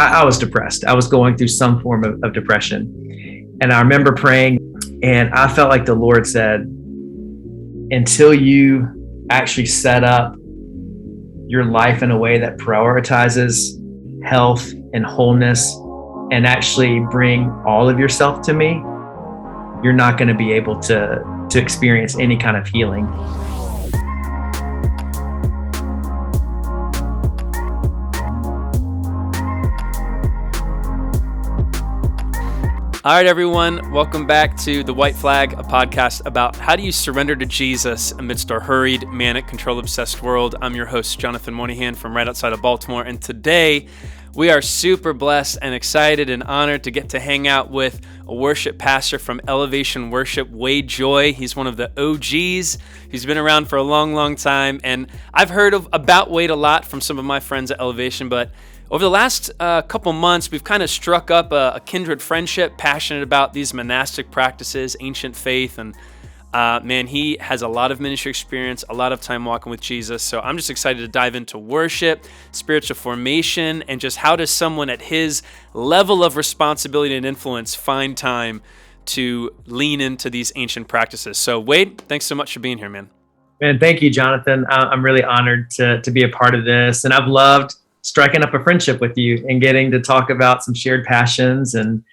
I was depressed. I was going through some form of depression. And I remember praying, and I felt like the Lord said, until you actually set up your life in a way that prioritizes health and wholeness and actually bring all of yourself to me, you're not going to be able to experience any kind of healing. All right, everyone, welcome back to The White Flag, a podcast about how do you surrender to Jesus amidst our hurried, manic, control-obsessed world. I'm your host, Jonathan Moynihan from right outside of Baltimore, and today we are super blessed and excited and honored to get to hang out with a worship pastor from Elevation Worship, Wade Joye. He's one of the OGs. He's been around for a long, long time, and I've heard about Wade a lot from some of my friends at Elevation, but over the last couple months, we've kind of struck up a kindred friendship, passionate about these monastic practices, ancient faith, and man, he has a lot of ministry experience, a lot of time walking with Jesus. So I'm just excited to dive into worship, spiritual formation, and just how does someone at his level of responsibility and influence find time to lean into these ancient practices. So Wade, thanks so much for being here, man. Man, thank you, Jonathan. I'm really honored to be a part of this, and I've loved striking up a friendship with you and getting to talk about some shared passions and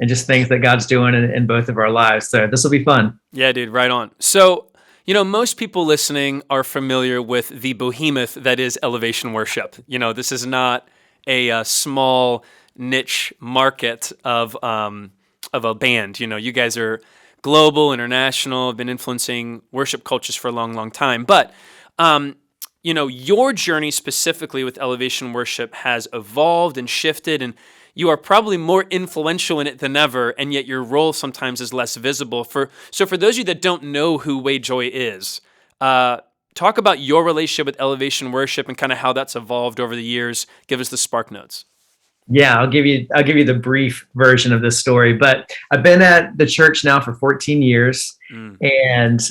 just things that God's doing in both of our lives. So this will be fun. Yeah, dude, right on. So, most people listening are familiar with the behemoth that is Elevation Worship. This is not a small niche market of a band. You guys are global, international, have been influencing worship cultures for a long, long time. But your journey specifically with Elevation Worship has evolved and shifted, and you are probably more influential in it than ever, and yet your role sometimes is less visible. So for those of you that don't know who Wade Joye is, talk about your relationship with Elevation Worship and kind of how that's evolved over the years. Give us the spark notes. Yeah, I'll give you the brief version of this story, but I've been at the church now for 14 years, and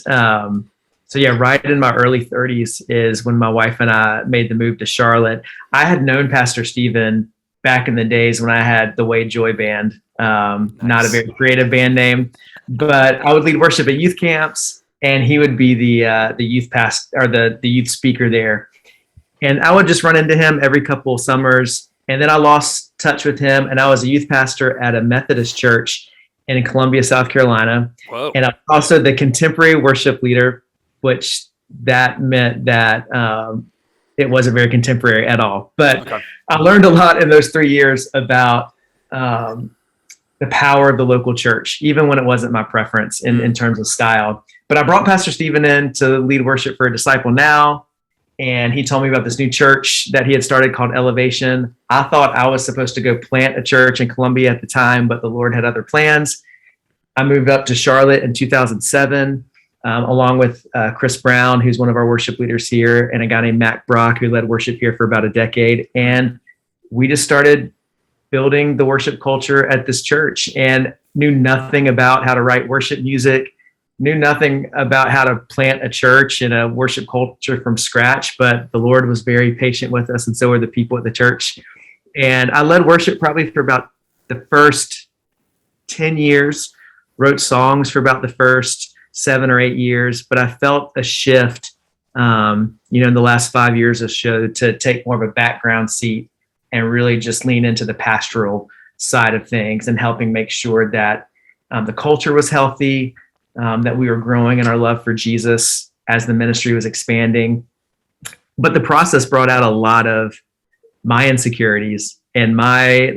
so yeah, right in my early 30s is when my wife and I made the move to Charlotte. I had known Pastor Stephen back in the days when I had the Wade Joye Band, nice. Not a very creative band name, but I would lead worship at youth camps, and he would be the youth pastor or the youth speaker there. And I would just run into him every couple of summers, and then I lost touch with him, and I was a youth pastor at a Methodist church in Columbia, South Carolina. Whoa. And I'm also the contemporary worship leader, which that meant that it wasn't very contemporary at all. But okay. I learned a lot in those 3 years about the power of the local church, even when it wasn't my preference in terms of style. But I brought Pastor Stephen in to lead worship for a Disciple Now, and he told me about this new church that he had started called Elevation. I thought I was supposed to go plant a church in Columbia at the time, but the Lord had other plans. I moved up to Charlotte in 2007. Along with Chris Brown, who's one of our worship leaders here, and a guy named Mac Brock, who led worship here for about a decade. And we just started building the worship culture at this church and knew nothing about how to write worship music, knew nothing about how to plant a church and a worship culture from scratch. But the Lord was very patient with us, and so were the people at the church. And I led worship probably for about the first 10 years, wrote songs for about the first 7 or 8 years, but I felt a shift, in the last 5 years or so to take more of a background seat and really just lean into the pastoral side of things and helping make sure that the culture was healthy, that we were growing in our love for Jesus as the ministry was expanding. But the process brought out a lot of my insecurities and I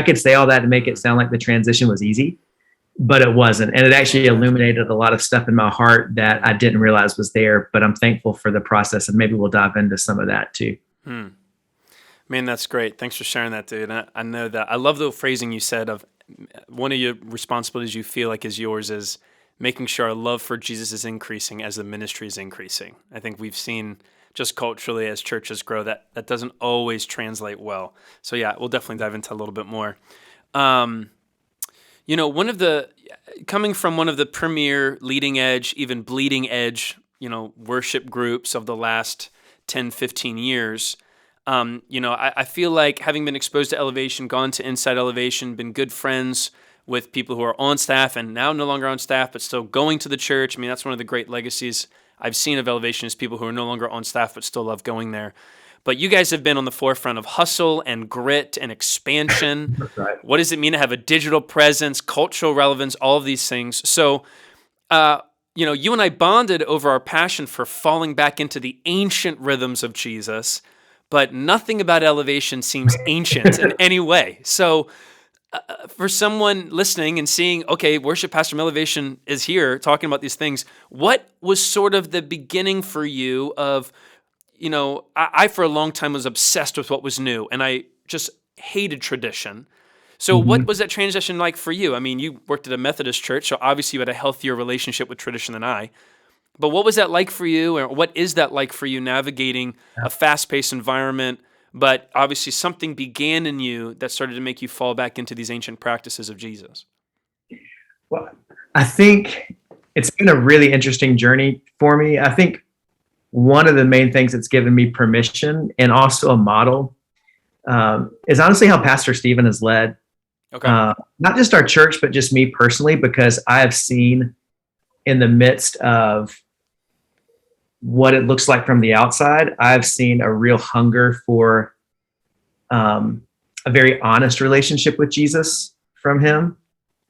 could say all that to make it sound like the transition was easy. But it wasn't. And it actually illuminated a lot of stuff in my heart that I didn't realize was there. But I'm thankful for the process, and maybe we'll dive into some of that too. Man, that's great. Thanks for sharing that, dude. I know that. I love the phrasing you said of one of your responsibilities you feel like is yours is making sure our love for Jesus is increasing as the ministry is increasing. I think we've seen just culturally as churches grow that doesn't always translate well. So yeah, we'll definitely dive into a little bit more. Coming from one of the premier leading edge, even bleeding edge, worship groups of the last 10, 15 years, I feel like having been exposed to Elevation, gone to Inside Elevation, been good friends with people who are on staff and now no longer on staff, but still going to the church. I mean, that's one of the great legacies I've seen of Elevation is people who are no longer on staff, but still love going there. But you guys have been on the forefront of hustle and grit and expansion. Right. What does it mean to have a digital presence, cultural relevance, all of these things? So, you and I bonded over our passion for falling back into the ancient rhythms of Jesus, but nothing about Elevation seems ancient in any way. So for someone listening and seeing, okay, Worship Pastor Elevation is here talking about these things, what was sort of the beginning for you of, I for a long time was obsessed with what was new, and I just hated tradition. So what was that transition like for you? I mean, you worked at a Methodist church, so obviously you had a healthier relationship with tradition than I. But what was that like for you, or what is that like for you navigating a fast-paced environment, but obviously something began in you that started to make you fall back into these ancient practices of Jesus? Well, I think it's been a really interesting journey for me. I think one of the main things that's given me permission and also a model is honestly how Pastor Stephen has led. Okay. Not just our church, but just me personally, because I have seen in the midst of what it looks like from the outside, I've seen a real hunger for a very honest relationship with Jesus from him.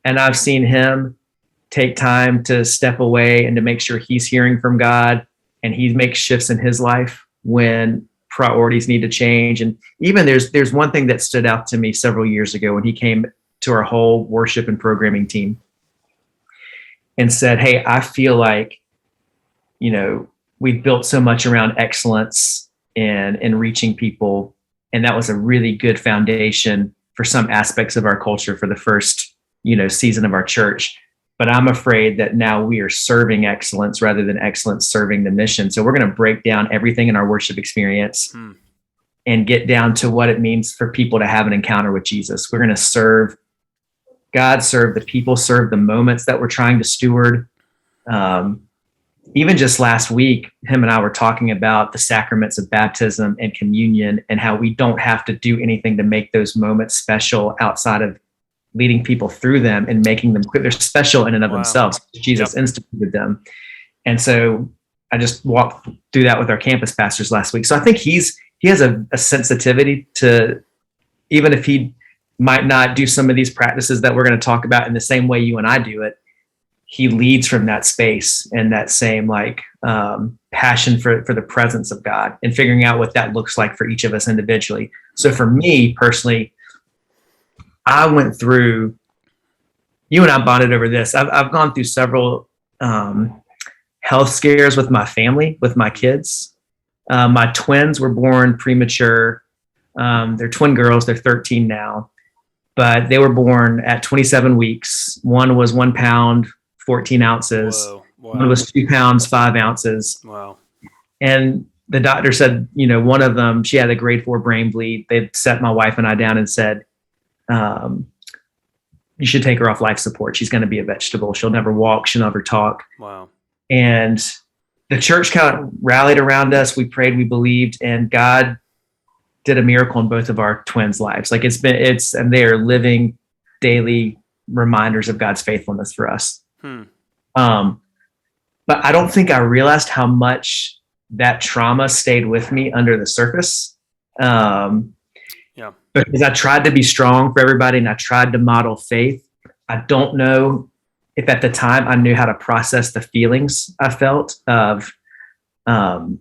And I've seen him take time to step away and to make sure he's hearing from God, and he makes shifts in his life when priorities need to change. And even there's one thing that stood out to me several years ago when he came to our whole worship and programming team and said, hey, I feel like, we've built so much around excellence and reaching people. And that was a really good foundation for some aspects of our culture for the first, season of our church. But I'm afraid that now we are serving excellence rather than excellence serving the mission. So we're going to break down everything in our worship experience and get down to what it means for people to have an encounter with Jesus. We're going to serve God, serve the people, serve the moments that we're trying to steward. Even just last week, him and I were talking about the sacraments of baptism and communion and how we don't have to do anything to make those moments special outside of leading people through them and making them, they're special in and of themselves. Jesus instituted them. And so I just walked through that with our campus pastors last week. So I think he has a sensitivity to, even if he might not do some of these practices that we're going to talk about in the same way you and I do it, he leads from that space and that same passion for the presence of God and figuring out what that looks like for each of us individually. So for me personally, I went through, you and I bonded over this. I've gone through several health scares with my family, with my kids. My twins were born premature. They're twin girls. They're 13 now, but they were born at 27 weeks. One was 1 pound, 14 ounces. Whoa. Wow. One was 2 pounds, 5 ounces. Wow. And the doctor said, one of them, she had a grade 4 brain bleed. They sat my wife and I down and said, you should take her off life support. She's going to be a vegetable. She'll never walk. She'll never talk. Wow. And the church kind of rallied around us. We prayed, we believed, and God did a miracle in both of our twins' lives. Like and they are living daily reminders of God's faithfulness for us. But I don't think I realized how much that trauma stayed with me under the surface. Because I tried to be strong for everybody and I tried to model faith. I don't know if at the time I knew how to process the feelings I felt of, one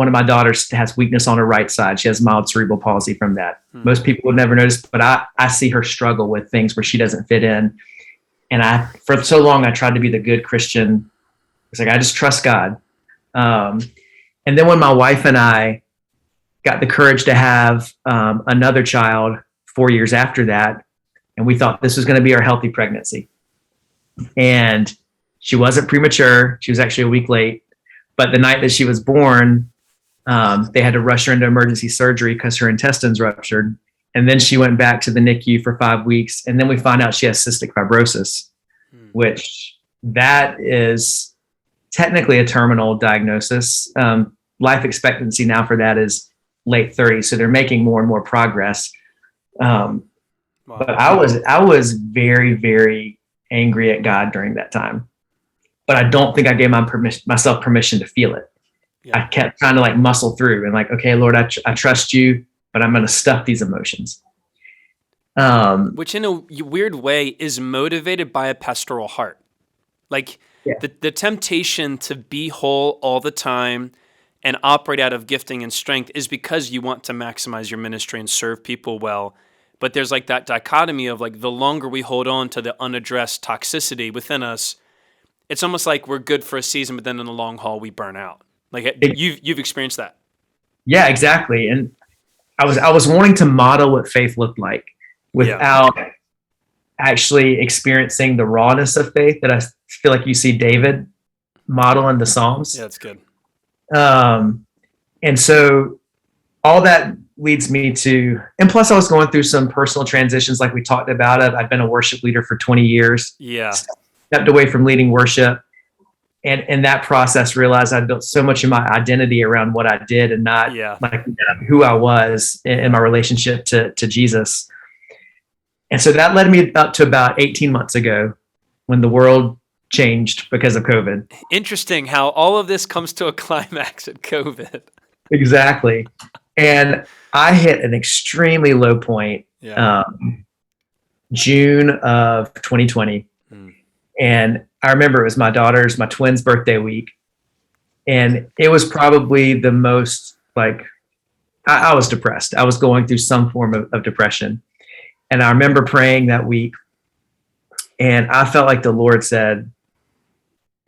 of my daughters has weakness on her right side. She has mild cerebral palsy from that. Most people would never notice, but I see her struggle with things where she doesn't fit in. And for so long, I tried to be the good Christian. It's like, I just trust God. And then when my wife and I got the courage to have another child 4 years after that, and we thought this was going to be our healthy pregnancy. And she wasn't premature. She was actually a week late. But the night that she was born, they had to rush her into emergency surgery because her intestines ruptured. And then she went back to the NICU for 5 weeks. And then we find out she has cystic fibrosis, which that is technically a terminal diagnosis. Life expectancy now for that is late 30s, so they're making more and more progress. Wow. But I was very, very angry at God during that time. But I don't think I gave myself permission to feel it. Yeah. I kept trying to like muscle through and like, okay, Lord, I trust you, but I'm going to stuff these emotions. Which in a weird way is motivated by a pastoral heart. Like the temptation to be whole all the time and operate out of gifting and strength is because you want to maximize your ministry and serve people well. But there's like that dichotomy of like the longer we hold on to the unaddressed toxicity within us, it's almost like we're good for a season, but then in the long haul we burn out. Like you've experienced that. Yeah, exactly. And I was wanting to model what faith looked like without actually experiencing the rawness of faith that I feel like you see David model in the Psalms. Yeah, that's good. And so all that leads me to, and plus I was going through some personal transitions like we talked about it. I've been a worship leader for 20 years. Yeah. Stepped away from leading worship. And in that process, realized I built so much of my identity around what I did and not like who I was in my relationship to Jesus. And so that led me up to about 18 months ago when the world changed because of COVID. Interesting how all of this comes to a climax at COVID. Exactly. And I hit an extremely low point June of 2020. And I remember it was my twin's birthday week. And it was probably the most like, I was depressed. I was going through some form of depression. And I remember praying that week. And I felt like the Lord said,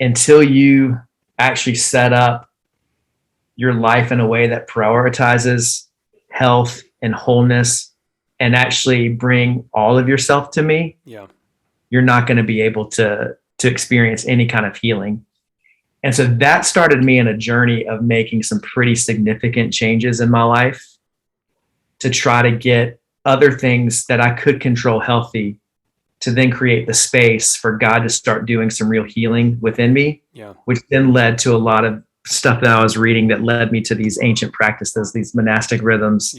until you actually set up your life in a way that prioritizes health and wholeness and actually bring all of yourself to me, you're not going to be able to experience any kind of healing. And so that started me in a journey of making some pretty significant changes in my life to try to get other things that I could control healthy, to then create the space for God to start doing some real healing within me, which then led to a lot of stuff that I was reading that led me to these ancient practices, these monastic rhythms.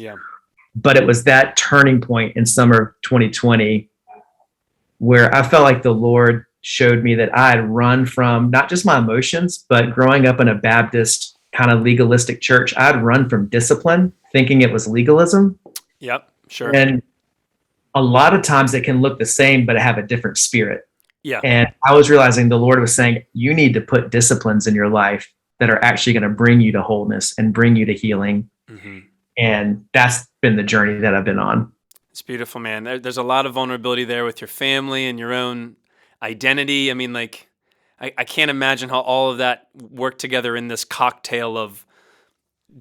But it was that turning point in summer of 2020 where I felt like the Lord showed me that I had run from not just my emotions, but growing up in a Baptist kind of legalistic church, I'd run from discipline, thinking it was legalism. Yep, sure. And a lot of times it can look the same, but have a different spirit. Yeah. And I was realizing the Lord was saying, you need to put disciplines in your life that are actually going to bring you to wholeness and bring you to healing. Mm-hmm. And that's been the journey that I've been on. It's beautiful, man. There's a lot of vulnerability there with your family and your own identity. I mean, like, I can't imagine how all of that worked together in this cocktail of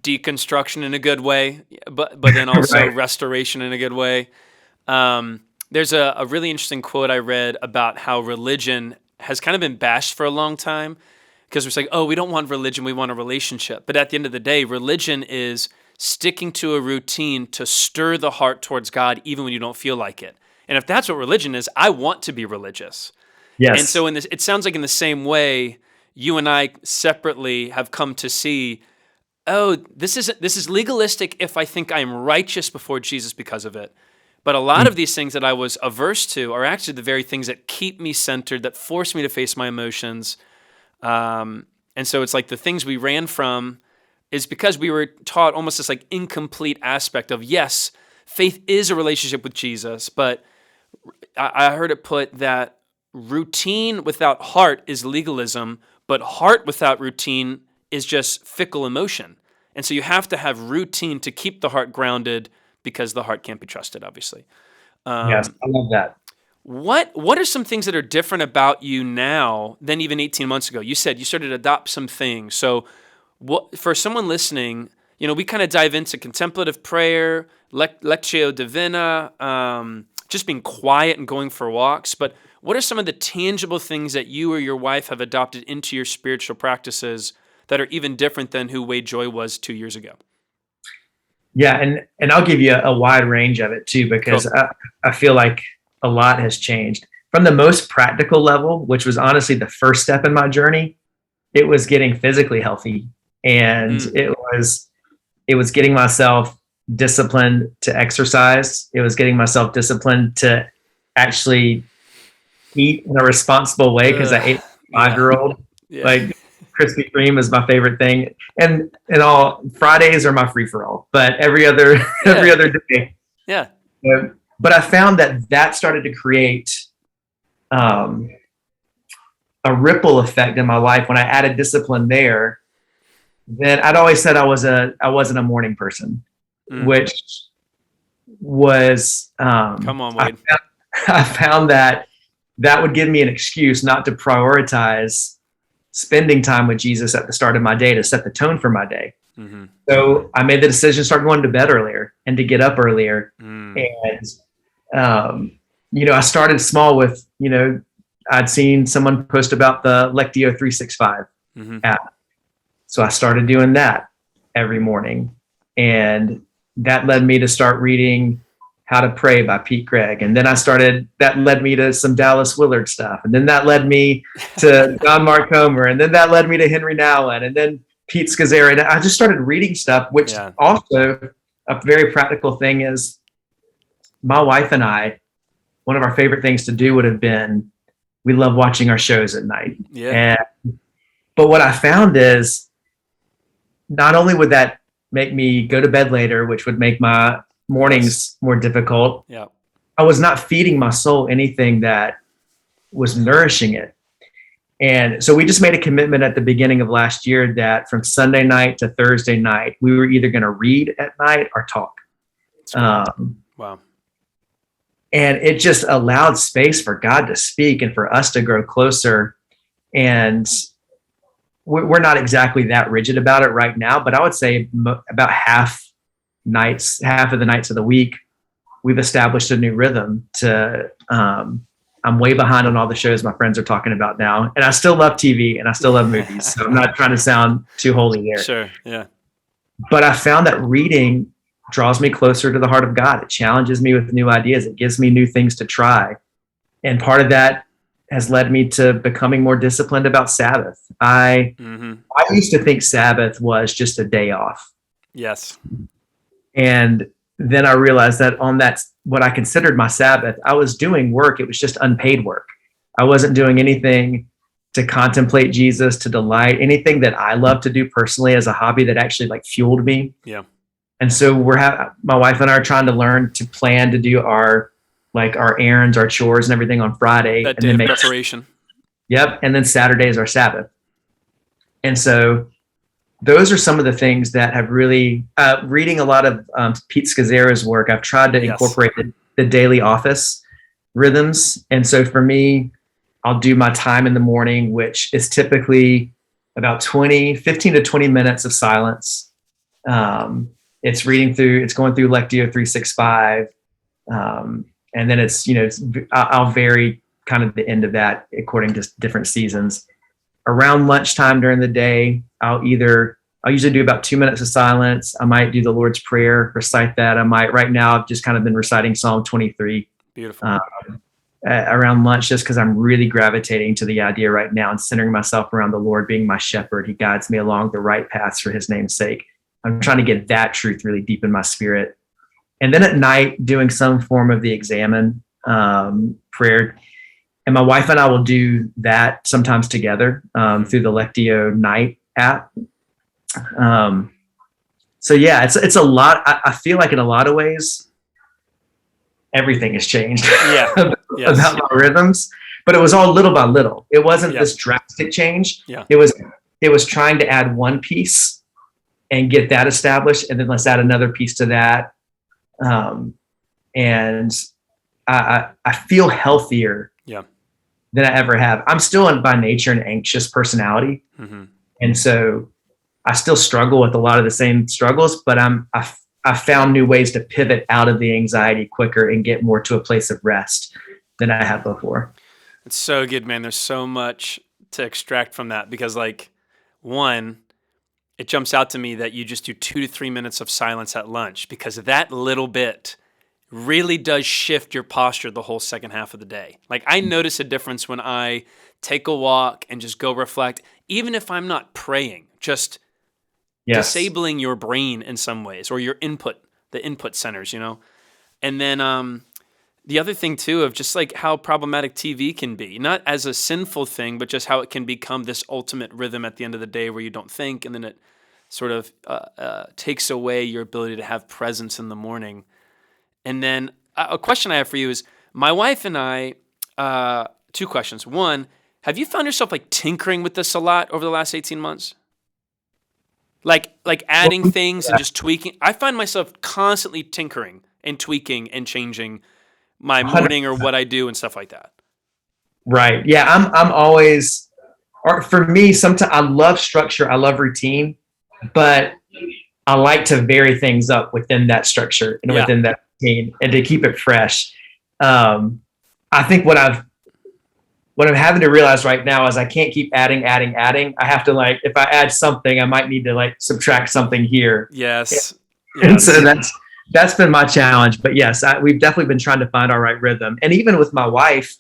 deconstruction in a good way, but then also restoration in a good way. There's a really interesting quote I read about how religion has kind of been bashed for a long time because we're saying, oh, we don't want religion, we want a relationship. But at the end of the day, religion is sticking to a routine to stir the heart towards God even when you don't feel like it. And if that's what religion is, I want to be religious. Yes. And so it sounds like in the same way, you and I separately have come to see, oh, this is legalistic if I think I'm righteous before Jesus because of it. But a lot of these things that I was averse to are actually the very things that keep me centered, that force me to face my emotions. And so it's like the things we ran from is because we were taught almost this like incomplete aspect of, yes, faith is a relationship with Jesus, but I heard it put that routine without heart is legalism, but heart without routine is just fickle emotion. And so you have to have routine to keep the heart grounded because the heart can't be trusted, obviously. Yes, I love that. What are some things that are different about you now than even 18 months ago? You said you started to adopt some things. So for someone listening, we kind of dive into contemplative prayer, lectio divina, just being quiet and going for walks. But what are some of the tangible things that you or your wife have adopted into your spiritual practices that are even different than who Wade Joye was 2 years ago? Yeah, and I'll give you a wide range of it too, because cool. I feel like a lot has changed. From the most practical level, which was honestly the first step in my journey, it was getting physically healthy. And it was it was getting myself disciplined to exercise. It was getting myself disciplined to actually eat in a responsible way, because I ate a 5-year-old. Yeah. Like Krispy Kreme is my favorite thing, and all Fridays are my free for all. But every other day, Yeah. But I found that started to create a ripple effect in my life when I added discipline there. Then I'd always said I wasn't a morning person, which was come on, Wade. I found that would give me an excuse not to prioritize spending time with Jesus at the start of my day to set the tone for my day. Mm-hmm. So I made the decision to start going to bed earlier and to get up earlier. And, I started small with, I'd seen someone post about the Lectio 365 app. So I started doing that every morning. And that led me to start reading How to Pray by Pete Greig. And then that led me to some Dallas Willard stuff. And then that led me to John Mark Comer. And then that led me to Henry Nouwen. And then Pete Scazzera. And I just started reading stuff, which also a very practical thing is my wife and I, one of our favorite things to do would have been, we love watching our shows at night. Yeah. But what I found is not only would that make me go to bed later, which would make my mornings more difficult. Yeah. I was not feeding my soul anything that was nourishing it. And so we just made a commitment at the beginning of last year that from Sunday night to Thursday night, we were either going to read at night or talk. Wow. And it just allowed space for God to speak and for us to grow closer. And we're not exactly that rigid about it right now, but I would say about half of the nights of the week, we've established a new rhythm to, I'm way behind on all the shows my friends are talking about now. And I still love TV and I still love movies. So I'm not trying to sound too holy there. Sure. Yeah. But I found that reading draws me closer to the heart of God. It challenges me with new ideas. It gives me new things to try. And part of that has led me to becoming more disciplined about Sabbath. I used to think Sabbath was just a day off. Yes. And then I realized that on that, what I considered my Sabbath, I was doing work. It was just unpaid work. I wasn't doing anything to contemplate Jesus, to delight, anything that I love to do personally as a hobby that actually fueled me. Yeah. And so my wife and I are trying to learn to plan to do our errands, our chores and everything on Friday. That day of preparation. Yep. And then Saturday is our Sabbath. And so those are some of the things that have really, reading a lot of Pete Scazzera's work, I've tried to incorporate the daily office rhythms. And so for me, I'll do my time in the morning, which is typically about 15 to 20 minutes of silence. It's going through Lectio 365. And then I'll vary kind of the end of that according to different seasons. Around lunchtime during the day, I'll usually do about 2 minutes of silence. I might do the Lord's Prayer, recite that. Right now, I've just kind of been reciting Psalm 23. Beautiful. Around lunch, just because I'm really gravitating to the idea right now and centering myself around the Lord being my shepherd. He guides me along the right paths for his name's sake. I'm trying to get that truth really deep in my spirit. And then at night, doing some form of the examine prayer. And my wife and I will do that sometimes together through the Lectio Night app. So yeah, it's a lot. I feel like in a lot of ways, everything has changed about my rhythms, but it was all little by little. It wasn't this drastic change. Yeah. It was trying to add one piece and get that established. And then let's add another piece to that. And I feel healthier than I ever have. I'm still by nature an anxious personality. Mm-hmm. And so I still struggle with a lot of the same struggles, but I found new ways to pivot out of the anxiety quicker and get more to a place of rest than I had before. It's so good, man. There's so much to extract from that because one, it jumps out to me that you just do 2 to 3 minutes of silence at lunch because that little bit really does shift your posture the whole second half of the day. I notice a difference when I take a walk and just go reflect, even if I'm not praying, just Yes. disabling your brain in some ways, or the input centers, And then the other thing too of just like how problematic TV can be, not as a sinful thing, but just how it can become this ultimate rhythm at the end of the day where you don't think, and then it sort of takes away your ability to have presence in the morning. And then a question I have for you is, my wife and I, two questions. One, have you found yourself like tinkering with this a lot over the last 18 months? Like adding things and just tweaking? I find myself constantly tinkering and tweaking and changing my morning or what I do and stuff like that. Right. Yeah. I'm always, or for me, sometimes I love structure. I love routine, but I like to vary things up within that structure and within that routine and to keep it fresh. I think what I'm having to realize right now is I can't keep adding. I have to, like, if I add something, I might need to like subtract something here. Yes. And so that's been my challenge. But yes, we've definitely been trying to find our right rhythm. And even with my wife,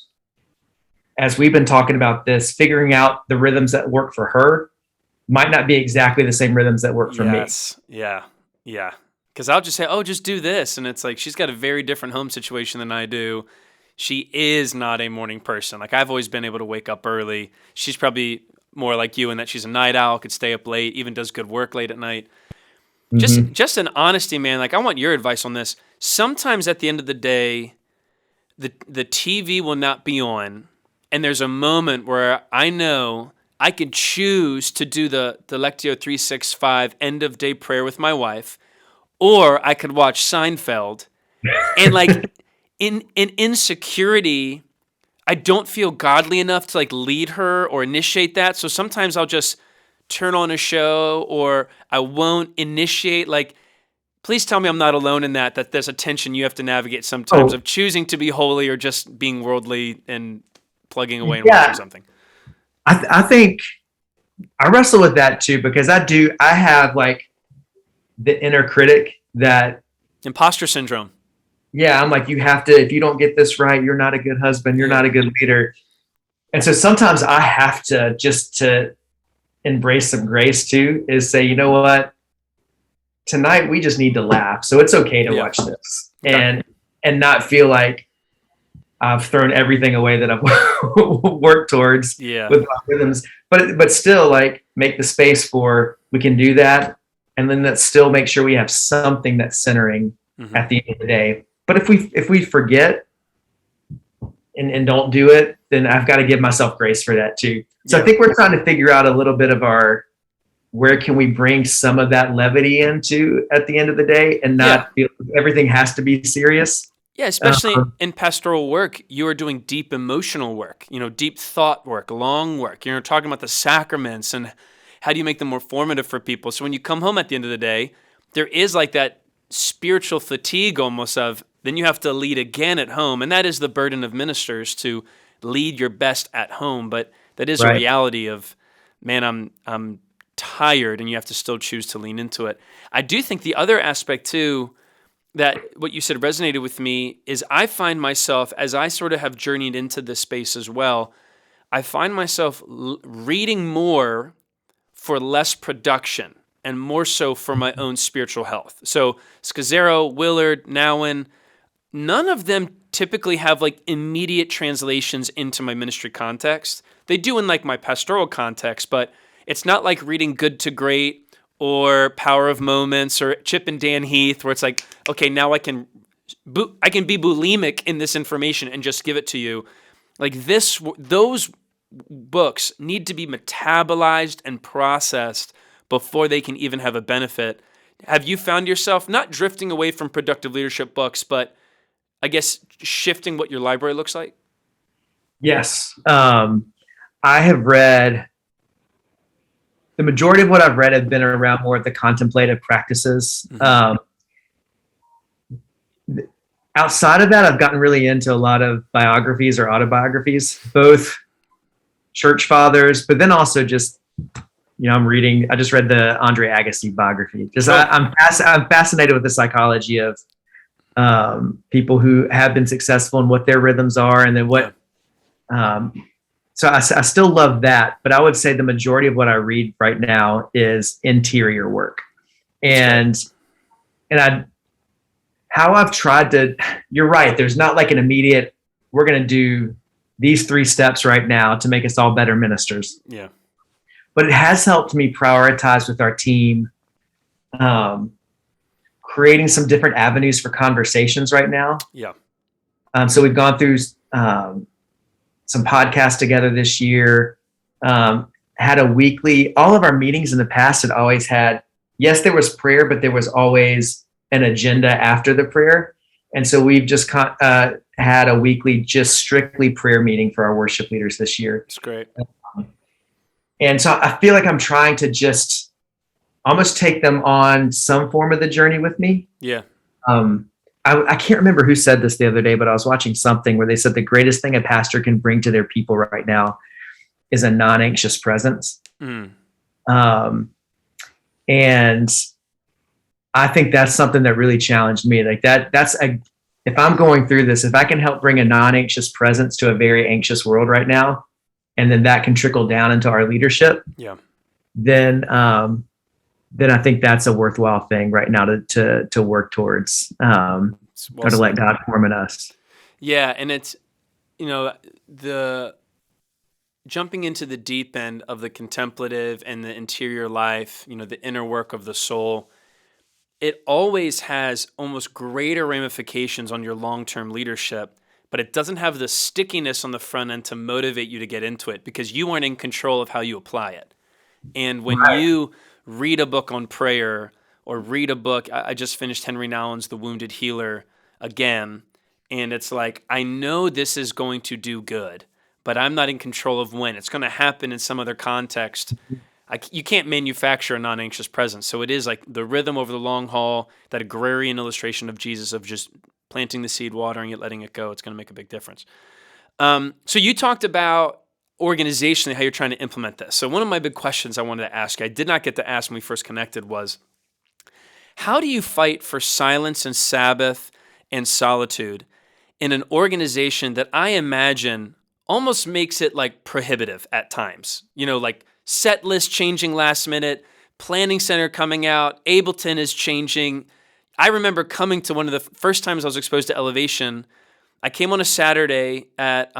as we've been talking about this, figuring out the rhythms that work for her might not be exactly the same rhythms that work for me. Yeah. Because I'll just say, oh, just do this. And it's like, she's got a very different home situation than I do. She is not a morning person. Like, I've always been able to wake up early. She's probably more like you in that she's a night owl, could stay up late, even does good work late at night. Mm-hmm. Just an honesty, man. Like, I want your advice on this. Sometimes at the end of the day, the TV will not be on, and there's a moment where I know I could choose to do the Lectio 365 end of day prayer with my wife, or I could watch Seinfeld, and like in insecurity, I don't feel godly enough to like lead her or initiate that. So sometimes I'll just turn on a show, or I won't initiate. Like, please tell me I'm not alone in that there's a tension you have to navigate sometimes of choosing to be holy or just being worldly and plugging away and watching something. I think I wrestle with that too, because I have like the inner critic that imposter syndrome. Yeah. I'm like, you have to, if you don't get this right, you're not a good husband. You're not a good leader. And so sometimes I have to just to embrace some grace too, is say, you know what, tonight we just need to laugh. So it's okay to watch this and not feel like I've thrown everything away that I've worked towards with my rhythms, but still like make the space for, we can do that. And then let's still make sure we have something that's centering at the end of the day. But if we forget and don't do it, then I've got to give myself grace for that too. So I think we're trying to figure out a little bit of where can we bring some of that levity into at the end of the day and not feel everything has to be serious. Yeah, especially in pastoral work, you are doing deep emotional work, deep thought work, long work. You're talking about the sacraments and how do you make them more formative for people. So when you come home at the end of the day, there is like that spiritual fatigue almost of, then you have to lead again at home. And that is the burden of ministers, to lead your best at home. But that is a reality of, man, I'm tired, and you have to still choose to lean into it. I do think the other aspect too, that what you said resonated with me, is I find myself, as I sort of have journeyed into this space as well, I find myself reading more for less production and more so for my own spiritual health. So Scazzaro, Willard, Nouwen, none of them typically have like immediate translations into my ministry context. They do in like my pastoral context, but it's not like reading Good to Great or Power of Moments or Chip and Dan Heath, where it's like, okay, now I can be bulimic in this information and just give it to you. Like those books need to be metabolized and processed before they can even have a benefit. Have you found yourself not drifting away from productive leadership books, but I guess shifting what your library looks like? Yes. I have read, the majority of what I've read have been around more of the contemplative practices. Outside of that, I've gotten really into a lot of biographies or autobiographies, both church fathers, but then also just, I just read the Andre Agassi biography. I'm fascinated with the psychology of people who have been successful and what their rhythms are, and then so I still love that, but I would say the majority of what I read right now is interior work. And how I've tried to, you're right, there's not like an immediate, we're going to do these 3 steps right now to make us all better ministers. Yeah. But it has helped me prioritize with our team, creating some different avenues for conversations right now. Yeah. So we've gone through some podcasts together this year, had a weekly, all of our meetings in the past had always had, yes, there was prayer, but there was always an agenda after the prayer. And so we've just had a weekly, just strictly prayer meeting for our worship leaders this year. That's great. And so I feel like I'm trying to just almost take them on some form of the journey with me. Yeah. I can't remember who said this the other day, but I was watching something where they said the greatest thing a pastor can bring to their people right now is a non-anxious presence. And I think that's something that really challenged me. Like if I'm going through this, if I can help bring a non-anxious presence to a very anxious world right now, and then that can trickle down into our leadership, then I think that's a worthwhile thing right now to work towards, or to let God form in us. Yeah, and it's, the jumping into the deep end of the contemplative and the interior life, the inner work of the soul, it always has almost greater ramifications on your long-term leadership, but it doesn't have the stickiness on the front end to motivate you to get into it because you aren't in control of how you apply it. And when you read a book on prayer or read a book, I just finished Henry Nouwen's The Wounded Healer again, and it's like, I know this is going to do good, but I'm not in control of when. It's going to happen in some other context. You can't manufacture a non-anxious presence. So it is like the rhythm over the long haul, that agrarian illustration of Jesus of just planting the seed, watering it, letting it go. It's going to make a big difference. So you talked about organizationally how you're trying to implement this. So one of my big questions I wanted to ask you, I did not get to ask when we first connected, was how do you fight for silence and Sabbath and solitude in an organization that I imagine almost makes it like prohibitive at times? Like set list changing last minute, planning center coming out, Ableton is changing. I remember coming to one of the first times I was exposed to elevation. I came on a Saturday at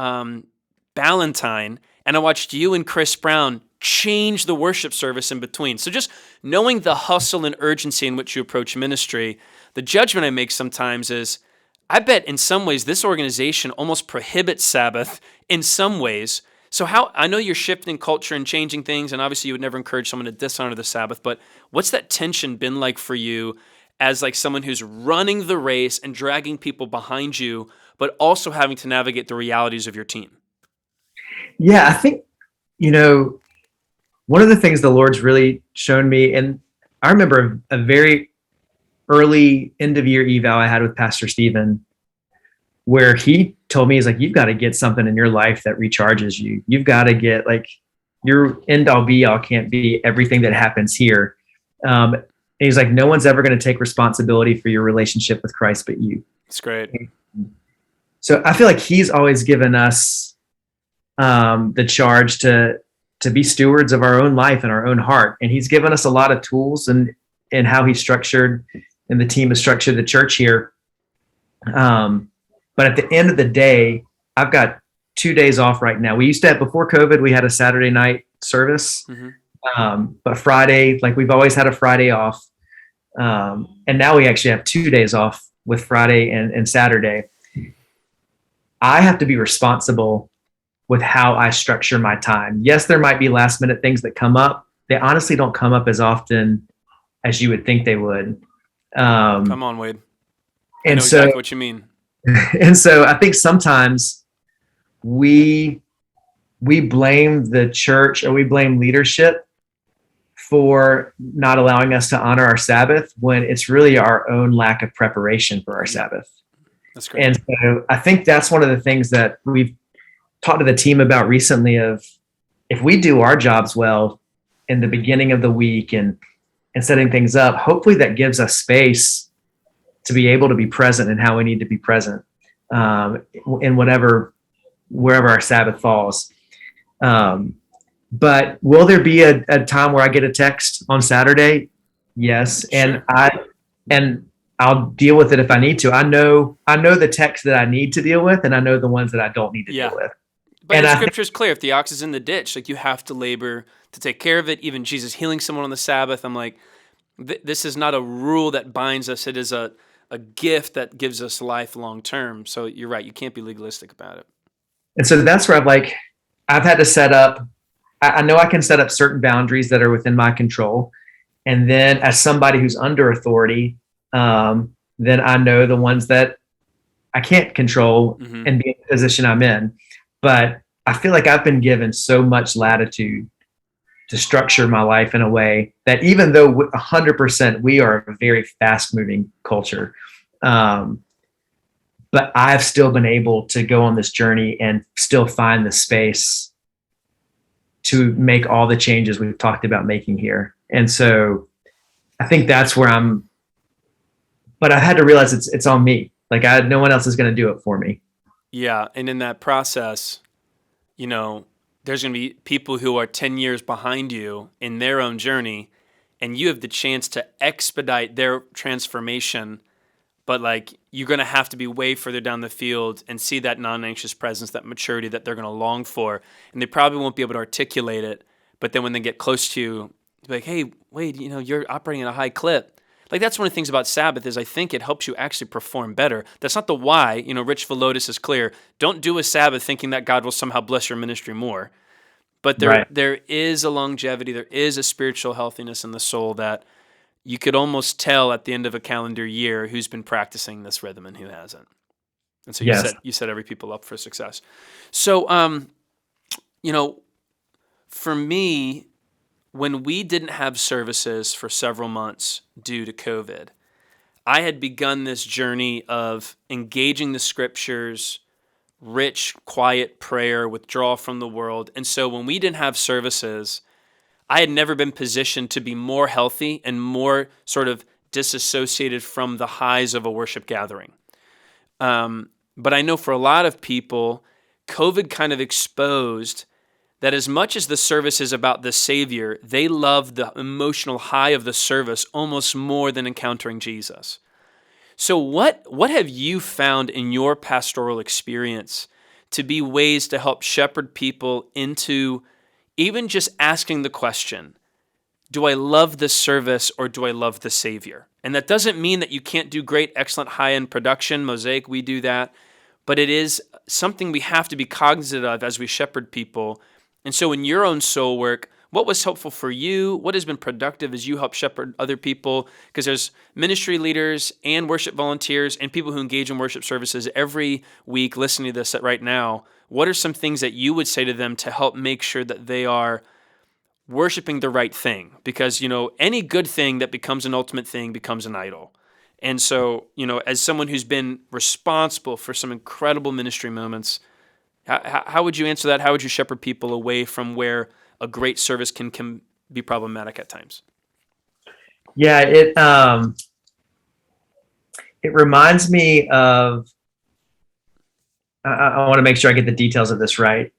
Ballantine, and I watched you and Chris Brown change the worship service in between. So just knowing the hustle and urgency in which you approach ministry, the judgment I make sometimes is, I bet in some ways this organization almost prohibits Sabbath in some ways. So I know you're shifting culture and changing things, and obviously you would never encourage someone to dishonor the Sabbath, but what's that tension been like for you as like someone who's running the race and dragging people behind you, but also having to navigate the realities of your team? Yeah, I think, one of the things the Lord's really shown me, and I remember a very early end of year eval I had with Pastor Stephen, where he told me, he's like, you've got to get something in your life that recharges you. You've got to get, like, your end all be all can't be everything that happens here. And he's like, no one's ever going to take responsibility for your relationship with Christ but you. That's great. So I feel like he's always given us the charge to be stewards of our own life and our own heart. And he's given us a lot of tools and how he's structured, and the team has structured the church here. But at the end of the day, I've got 2 days off right now. We used to have, before COVID, we had a Saturday night service. But Friday, like we've always had a Friday off. And now we actually have 2 days off with Friday and Saturday. I have to be responsible with how I structure my time. Yes, there might be last minute things that come up. They honestly don't come up as often as you would think they would. Come on, Wade. I know And so, exactly what you mean. and so I think sometimes we blame the church, or we blame leadership for not allowing us to honor our Sabbath, when it's really our own lack of preparation for our Sabbath. That's great. And so I think that's one of the things that we've talked to the team about recently, of if we do our jobs well in the beginning of the week and setting things up, hopefully that gives us space to be able to be present in how we need to be present in wherever our Sabbath falls. But will there be a time where I get a text on Saturday? Yes. Sure. And I'll deal with it if I need to. I know the texts that I need to deal with, and I know the ones that I don't need to deal with. But and the scripture is clear. If the ox is in the ditch, like, you have to labor to take care of it. Even Jesus healing someone on the Sabbath. I'm like, this is not a rule that binds us. It is a gift that gives us life long term. So you're right. You can't be legalistic about it. And so that's where I've had to set up, I know I can set up certain boundaries that are within my control. And then as somebody who's under authority, then I know the ones that I can't control and be in the position I'm in. But I feel like I've been given so much latitude to structure my life in a way that, even though 100% we are a very fast moving culture, but I've still been able to go on this journey and still find the space to make all the changes we've talked about making here. And so I think that's where but I had to realize it's on me. Like, no one else is going to do it for me. Yeah. And in that process, there's going to be people who are 10 years behind you in their own journey, and you have the chance to expedite their transformation. But like, you're going to have to be way further down the field and see that non-anxious presence, that maturity that they're going to long for. And they probably won't be able to articulate it. But then when they get close to you, they'll be like, hey, Wade, you're operating at a high clip. Like, that's one of the things about Sabbath is I think it helps you actually perform better. That's not the why. Rich Velotis is clear. Don't do a Sabbath thinking that God will somehow bless your ministry more. But there is a longevity, there is a spiritual healthiness in the soul that you could almost tell at the end of a calendar year who's been practicing this rhythm and who hasn't. And so you set every people up for success. So, for me, when we didn't have services for several months due to COVID, I had begun this journey of engaging the scriptures, rich, quiet prayer, withdrawal from the world. And so when we didn't have services, I had never been positioned to be more healthy and more sort of disassociated from the highs of a worship gathering. But I know for a lot of people, COVID kind of exposed that as much as the service is about the Savior, they love the emotional high of the service almost more than encountering Jesus. So what have you found in your pastoral experience to be ways to help shepherd people into even just asking the question, do I love the service or do I love the Savior? And that doesn't mean that you can't do great, excellent, high-end production. Mosaic, we do that. But it is something we have to be cognizant of as we shepherd people. And so in your own soul work, what was helpful for you? What has been productive as you help shepherd other people? Because there's ministry leaders and worship volunteers and people who engage in worship services every week listening to this right now. What are some things that you would say to them to help make sure that they are worshiping the right thing? Because, any good thing that becomes an ultimate thing becomes an idol. And so, as someone who's been responsible for some incredible ministry moments, how would you answer that? How would you shepherd people away from where a great service can be problematic at times? Yeah, it reminds me of, I want to make sure I get the details of this right.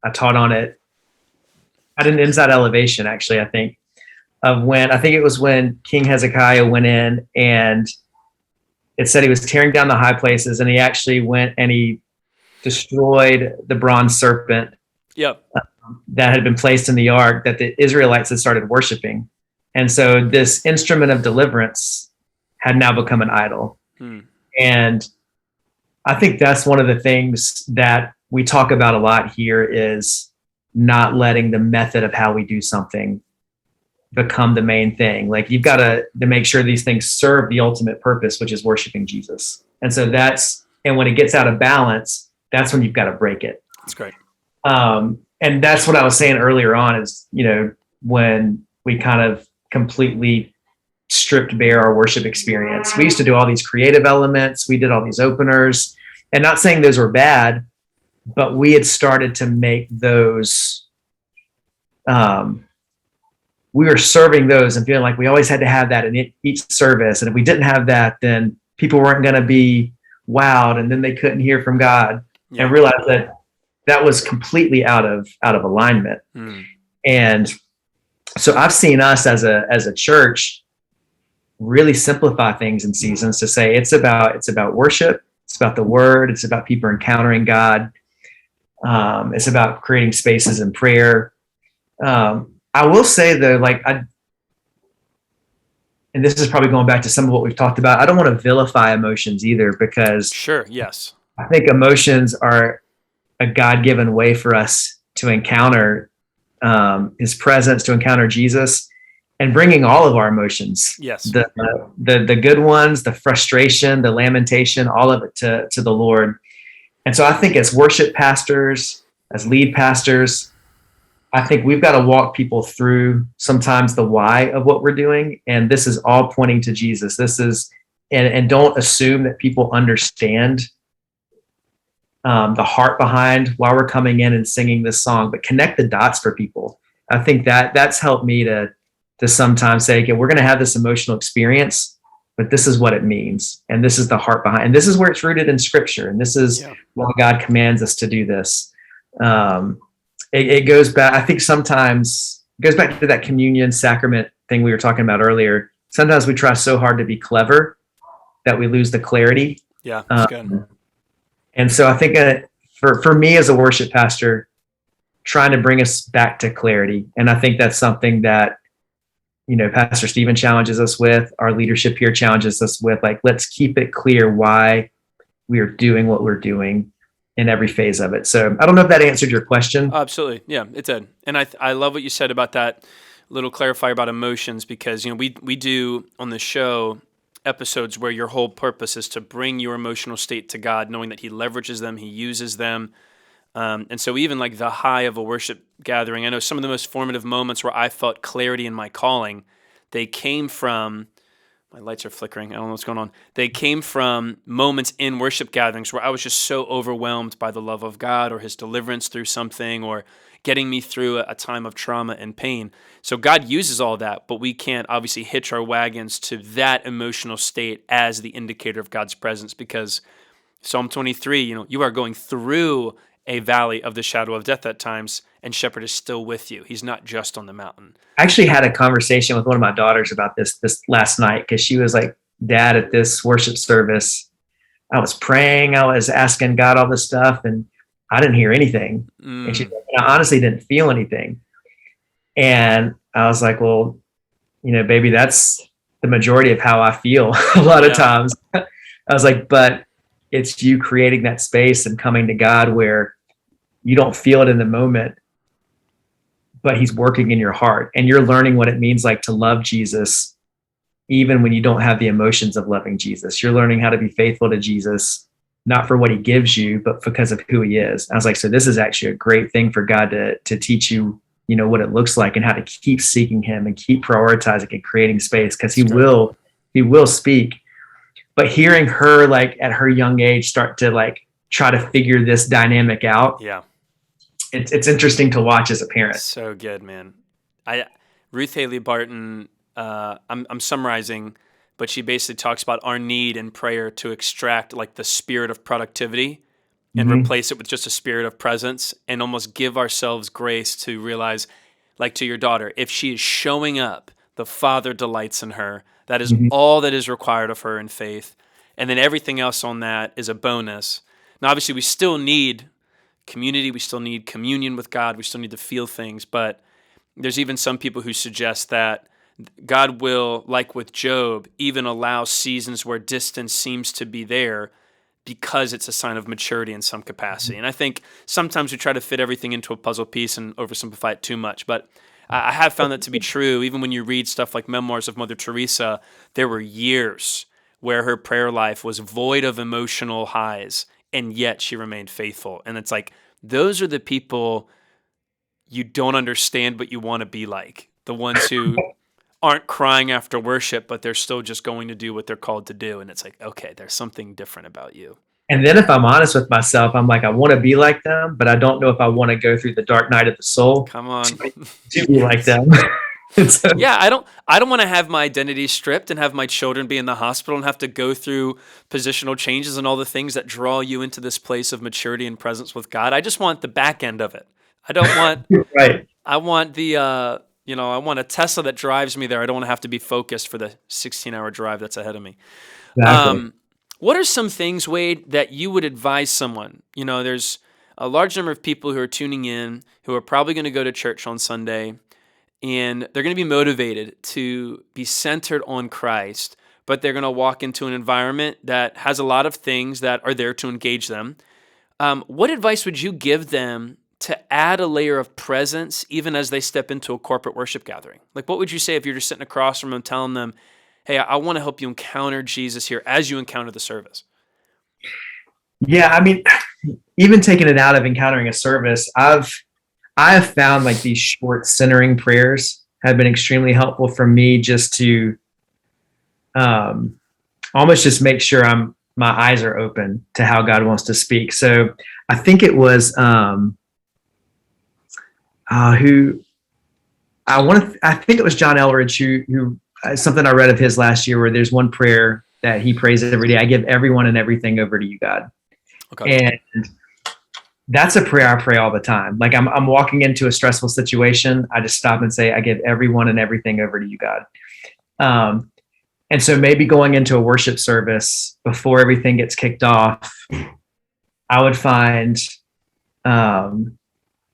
I taught on it at an Inside Elevation, actually, I think it was when King Hezekiah went in, and it said he was tearing down the high places, and he actually went and he destroyed the bronze serpent that had been placed in the ark that the Israelites had started worshiping. And so this instrument of deliverance had now become an idol. And I think that's one of the things that we talk about a lot here is not letting the method of how we do something become the main thing. Like, you've got to make sure these things serve the ultimate purpose, which is worshiping Jesus. And so and when it gets out of balance, that's when you've got to break it. That's great. And that's what I was saying earlier on is, when we kind of completely stripped bare our worship experience. We used to do all these creative elements. We did all these openers, and not saying those were bad, but we had started to make those, we were serving those and feeling like we always had to have that in each service. And if we didn't have that, then people weren't going to be wowed, and then they couldn't hear from God. And realized that that was completely out of alignment. And so I've seen us as a church really simplify things in seasons to say it's about worship, it's about the word, it's about people encountering God, it's about creating spaces in prayer. I will say though, and this is probably going back to some of what we've talked about, I don't want to vilify emotions either, because sure, yes, I think emotions are a God-given way for us to encounter his presence, to encounter Jesus, and bringing all of our emotions, yes, the good ones, the frustration, the lamentation, all of it to the Lord. And so I think as worship pastors, as lead pastors, I think we've got to walk people through sometimes the why of what we're doing. And this is all pointing to Jesus. And don't assume that people understand the heart behind why we're coming in and singing this song, but connect the dots for people. I think that's helped me to sometimes say, okay, we're going to have this emotional experience, but this is what it means. And this is the heart behind, and this is where it's rooted in scripture. And this is why God commands us to do this. It goes back, I think sometimes it goes back to that communion sacrament thing we were talking about earlier. Sometimes we try so hard to be clever that we lose the clarity. Yeah, that's good. And so I think for me as a worship pastor, trying to bring us back to clarity. And I think that's something that, Pastor Stephen challenges us with, our leadership here challenges us with, let's keep it clear why we are doing what we're doing in every phase of it. So I don't know if that answered your question. Absolutely. Yeah, it did. And I love what you said about that little clarifier about emotions, because, we do on the show episodes where your whole purpose is to bring your emotional state to God, knowing that he leverages them, he uses them. And so even like the high of a worship gathering, I know some of the most formative moments where I felt clarity in my calling, they came from, my lights are flickering, I don't know what's going on. They came from moments in worship gatherings where I was just so overwhelmed by the love of God or his deliverance through something or getting me through a time of trauma and pain. So God uses all that, but we can't obviously hitch our wagons to that emotional state as the indicator of God's presence, because Psalm 23, you are going through a valley of the shadow of death at times, and Shepherd is still with you. He's not just on the mountain. I actually had a conversation with one of my daughters about this last night, because she was like, Dad, at this worship service, I was praying, I was asking God all this stuff, and I didn't hear anything. And she said, I honestly didn't feel anything. And I was like, well, baby, that's the majority of how I feel a lot of times. I was like, but it's you creating that space and coming to God where you don't feel it in the moment, but he's working in your heart, and you're learning what it means like to love Jesus, even when you don't have the emotions of loving Jesus. You're learning how to be faithful to Jesus, not for what he gives you, but because of who he is. I was like, so this is actually a great thing for God to teach you, what it looks like and how to keep seeking him and keep prioritizing and creating space, because he will speak. But hearing her like at her young age start to like try to figure this dynamic out. Yeah. It's interesting to watch as a parent. So good, man. Ruth Haley Barton, I'm summarizing, but she basically talks about our need in prayer to extract like the spirit of productivity and replace it with just a spirit of presence, and almost give ourselves grace to realize, like to your daughter, if she is showing up, the Father delights in her. That is all that is required of her in faith. And then everything else on that is a bonus. Now, obviously, we still need community. We still need communion with God. We still need to feel things. But there's even some people who suggest that God will, like with Job, even allow seasons where distance seems to be there because it's a sign of maturity in some capacity. And I think sometimes we try to fit everything into a puzzle piece and oversimplify it too much. But I have found that to be true. Even when you read stuff like Memoirs of Mother Teresa, there were years where her prayer life was void of emotional highs, and yet she remained faithful. And it's like, those are the people you don't understand, but you want to be like. The ones who aren't crying after worship, but they're still just going to do what they're called to do. And it's like, okay, there's something different about you. And then if I'm honest with myself, I'm like, I want to be like them, but I don't know if I want to go through the dark night of the soul. Come on. To be like them. Yeah, I don't want to have my identity stripped and have my children be in the hospital and have to go through positional changes and all the things that draw you into this place of maturity and presence with God. I just want the back end of it. I don't want Right. I want the I want a Tesla that drives me there. I don't want to have to be focused for the 16-hour drive that's ahead of me. Exactly. What are some things, Wade, that you would advise someone? There's a large number of people who are tuning in who are probably going to go to church on Sunday, and they're going to be motivated to be centered on Christ, but they're going to walk into an environment that has a lot of things that are there to engage them. What advice would you give them to add a layer of presence even as they step into a corporate worship gathering? Like, what would you say if you're just sitting across from them telling them, hey, I want to help you encounter Jesus here as you encounter the service? Yeah, I mean, even taking it out of encountering a service, I have found like these short centering prayers have been extremely helpful for me, just to almost just make sure my eyes are open to how God wants to speak. So I think it was I think it was John Elridge who something I read of his last year, where there's one prayer that he prays every day. I give everyone and everything over to you, God. Okay. And that's a prayer I pray all the time. Like I'm walking into a stressful situation, I just stop and say, I give everyone and everything over to you, God. And so maybe going into a worship service before everything gets kicked off, I would find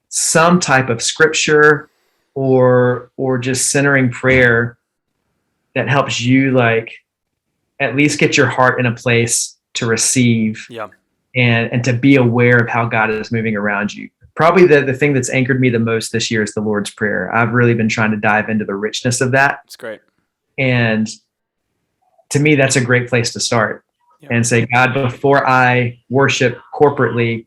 some type of scripture or just centering prayer that helps you, like, at least get your heart in a place to receive. Yeah. And to be aware of how God is moving around you. Probably the thing that's anchored me the most this year is the Lord's Prayer. I've really been trying to dive into the richness of that. It's great. And to me, that's a great place to start. Yeah. And say, God, before I worship corporately,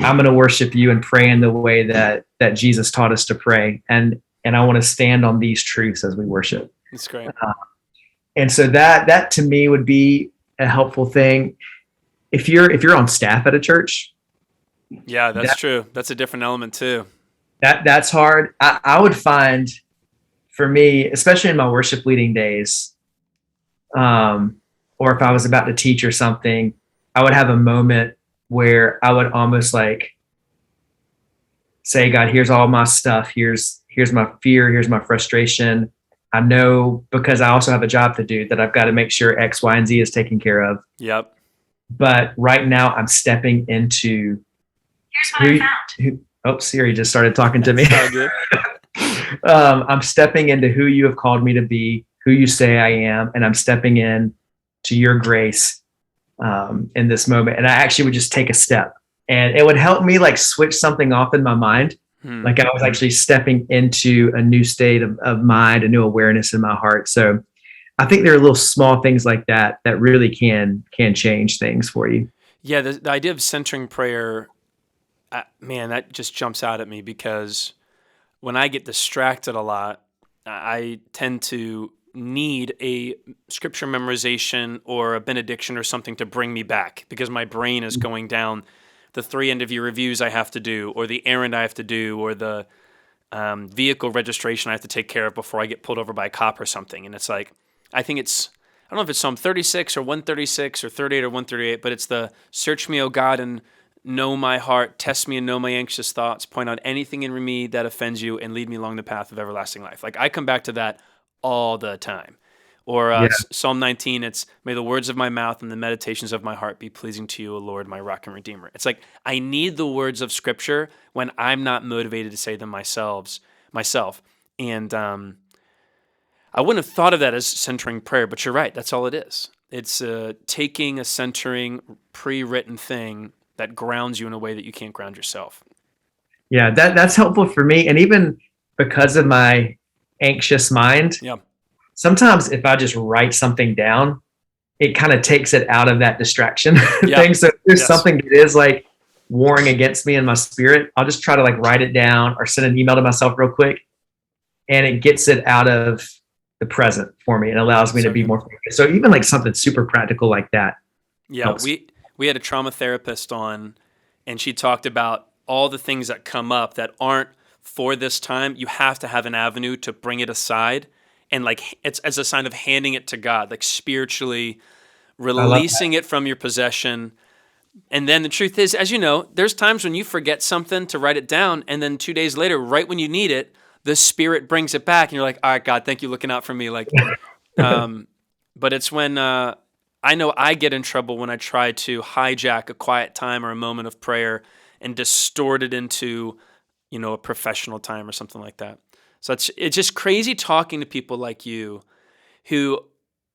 I'm going to worship you and pray in the way that Jesus taught us to pray. And I want to stand on these truths as we worship. That's great. And so that to me would be a helpful thing. If you're on staff at a church. Yeah, that's true. That's a different element too. That's hard. I would find, for me, especially in my worship leading days, or if I was about to teach or something, I would have a moment where I would almost like say, God, here's all my stuff. Here's my fear. Here's my frustration. I know, because I also have a job to do, that I've got to make sure X, Y, and Z is taken care of. Yep. But right now I'm stepping into. Here's what I found. Siri just started talking to me. Good. I'm stepping into who you have called me to be, who you say I am, and I'm stepping in to your grace in this moment. And I actually would just take a step, and it would help me like switch something off in my mind. Like I was actually stepping into a new state of mind, a new awareness in my heart. So I think there are little small things like that really can change things for you. Yeah, the idea of centering prayer, man, that just jumps out at me, because when I get distracted a lot, I tend to need a scripture memorization or a benediction or something to bring me back, because my brain is going down the 3 end-of-year reviews I have to do, or the errand I have to do, or the vehicle registration I have to take care of before I get pulled over by a cop or something. And it's like, I don't know if it's Psalm 36 or 136 or 38 or 138, but it's the search me, O God, and know my heart, test me and know my anxious thoughts, point out anything in me that offends you, and lead me along the path of everlasting life. Like, I come back to that all the time. Or Psalm 19, it's, may the words of my mouth and the meditations of my heart be pleasing to you, O Lord, my rock and redeemer. It's like, I need the words of scripture when I'm not motivated to say them myself. And I wouldn't have thought of that as centering prayer, but you're right. That's all it is. It's taking a centering, pre-written thing that grounds you in a way that you can't ground yourself. Yeah, that's helpful for me. And even because of my anxious mind, sometimes if I just write something down, it kind of takes it out of that distraction thing. So if there's something that is like warring against me in my spirit, I'll just try to like write it down or send an email to myself real quick. And it gets it out of the present for me and allows me to be more focused. So even like something super practical like that. Yeah, helps. We had a trauma therapist on, and she talked about all the things that come up that aren't for this time, you have to have an avenue to bring it aside, and like it's as a sign of handing it to God, like spiritually I love that. releasing it from your possession. And then the truth is, as you know, there's times when you forget something to write it down, and then 2 days later, right when you need it, the Spirit brings it back, and you're like, all right, God, thank you, looking out for me. Like, but it's when I know I get in trouble when I try to hijack a quiet time or a moment of prayer and distort it into, a professional time or something like that. So it's just crazy talking to people like you who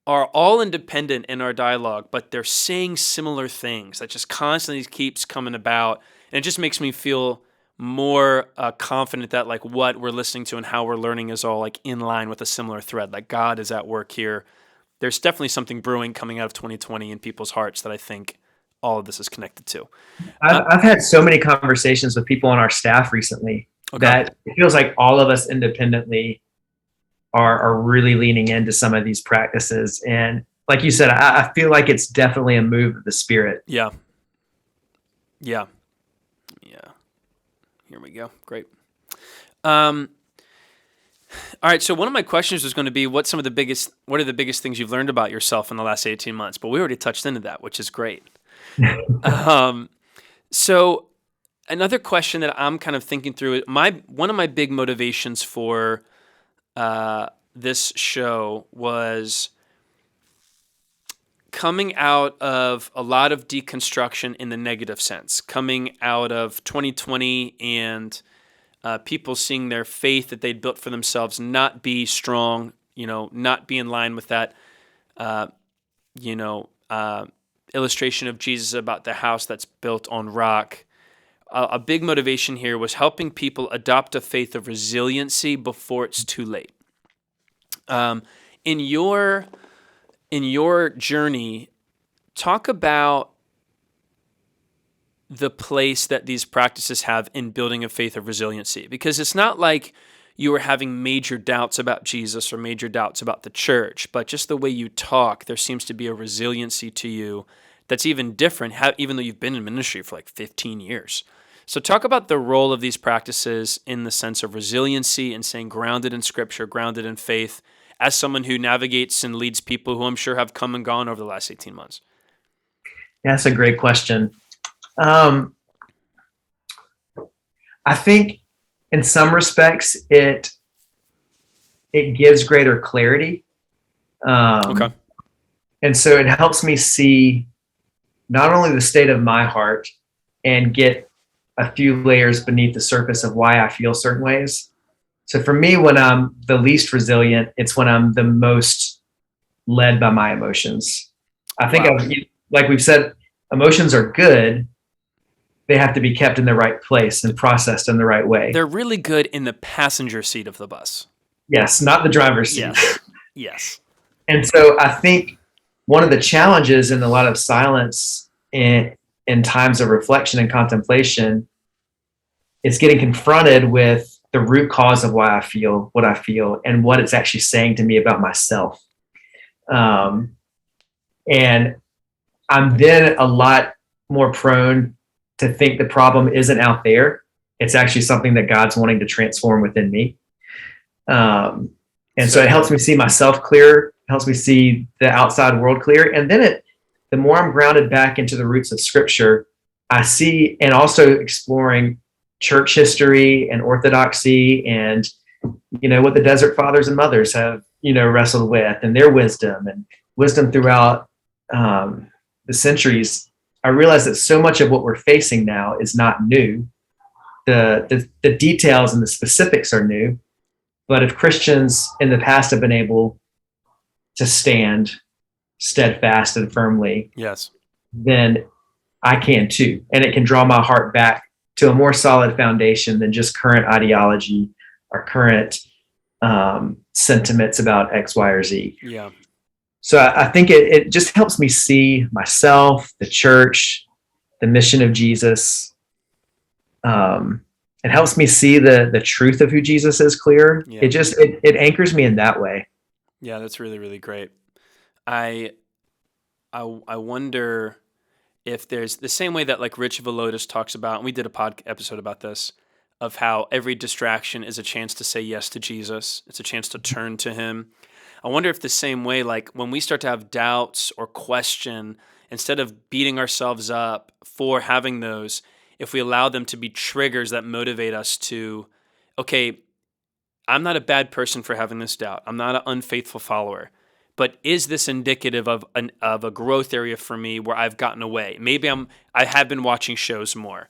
are all independent in our dialogue, but they're saying similar things that just constantly keeps coming about. And it just makes me feel more confident that like what we're listening to and how we're learning is all like in line with a similar thread. Like God is at work here. There's definitely something brewing coming out of 2020 in people's hearts that I think all of this is connected to. I've had so many conversations with people on our staff recently that it feels like all of us independently are really leaning into some of these practices. And like you said, I feel like it's definitely a move of the Spirit. Yeah. Here we go. Great. All right. So one of my questions was going to be, what are the biggest things you've learned about yourself in the last 18 months? But we already touched into that, which is great. So another question that I'm kind of thinking through, one of my big motivations for this show was coming out of a lot of deconstruction in the negative sense, coming out of 2020 and people seeing their faith that they'd built for themselves not be strong, not be in line with that, illustration of Jesus about the house that's built on rock. A big motivation here was helping people adopt a faith of resiliency before it's too late. In your journey, talk about the place that these practices have in building a faith of resiliency, because it's not like you were having major doubts about Jesus or major doubts about the church, but just the way you talk, there seems to be a resiliency to you that's even different, even though you've been in ministry for like 15 years. So talk about the role of these practices in the sense of resiliency and staying grounded in Scripture, grounded in faith, as someone who navigates and leads people who I'm sure have come and gone over the last 18 months. That's a great question. I think in some respects it gives greater clarity. And so it helps me see not only the state of my heart and get a few layers beneath the surface of why I feel certain ways. So for me, when I'm the least resilient, it's when I'm the most led by my emotions. I think, like we've said, emotions are good. They have to be kept in the right place and processed in the right way. They're really good in the passenger seat of the bus. Yes, not the driver's seat. Yes. And so I think one of the challenges in a lot of silence in times of reflection and contemplation is getting confronted with the root cause of why I feel what I feel and what it's actually saying to me about myself. And I'm then a lot more prone to think the problem isn't out there. It's actually something that God's wanting to transform within me. And so it helps me see myself clearer, helps me see the outside world clear. And then the more I'm grounded back into the roots of Scripture, I see, and also exploring church history and orthodoxy and, what the Desert Fathers and Mothers have, wrestled with, and their wisdom throughout the centuries. I realize that so much of what we're facing now is not new. The details and the specifics are new. But if Christians in the past have been able to stand steadfast and firmly, yes, then I can too. And it can draw my heart back to a more solid foundation than just current ideology or current sentiments about X, Y, or Z. Yeah. So I think it just helps me see myself, the church, the mission of Jesus. It helps me see the truth of who Jesus is clear. Yeah. It anchors me in that way. Yeah, that's really, really great. I wonder if there's the same way that like Rich Villodas talks about, and we did a episode about this, of how every distraction is a chance to say yes to Jesus. It's a chance to turn to him. I wonder if the same way, like when we start to have doubts or question, instead of beating ourselves up for having those, if we allow them to be triggers that motivate us to, okay, I'm not a bad person for having this doubt. I'm not an unfaithful follower. But is this indicative of a growth area for me where I've gotten away? Maybe I have been watching shows more.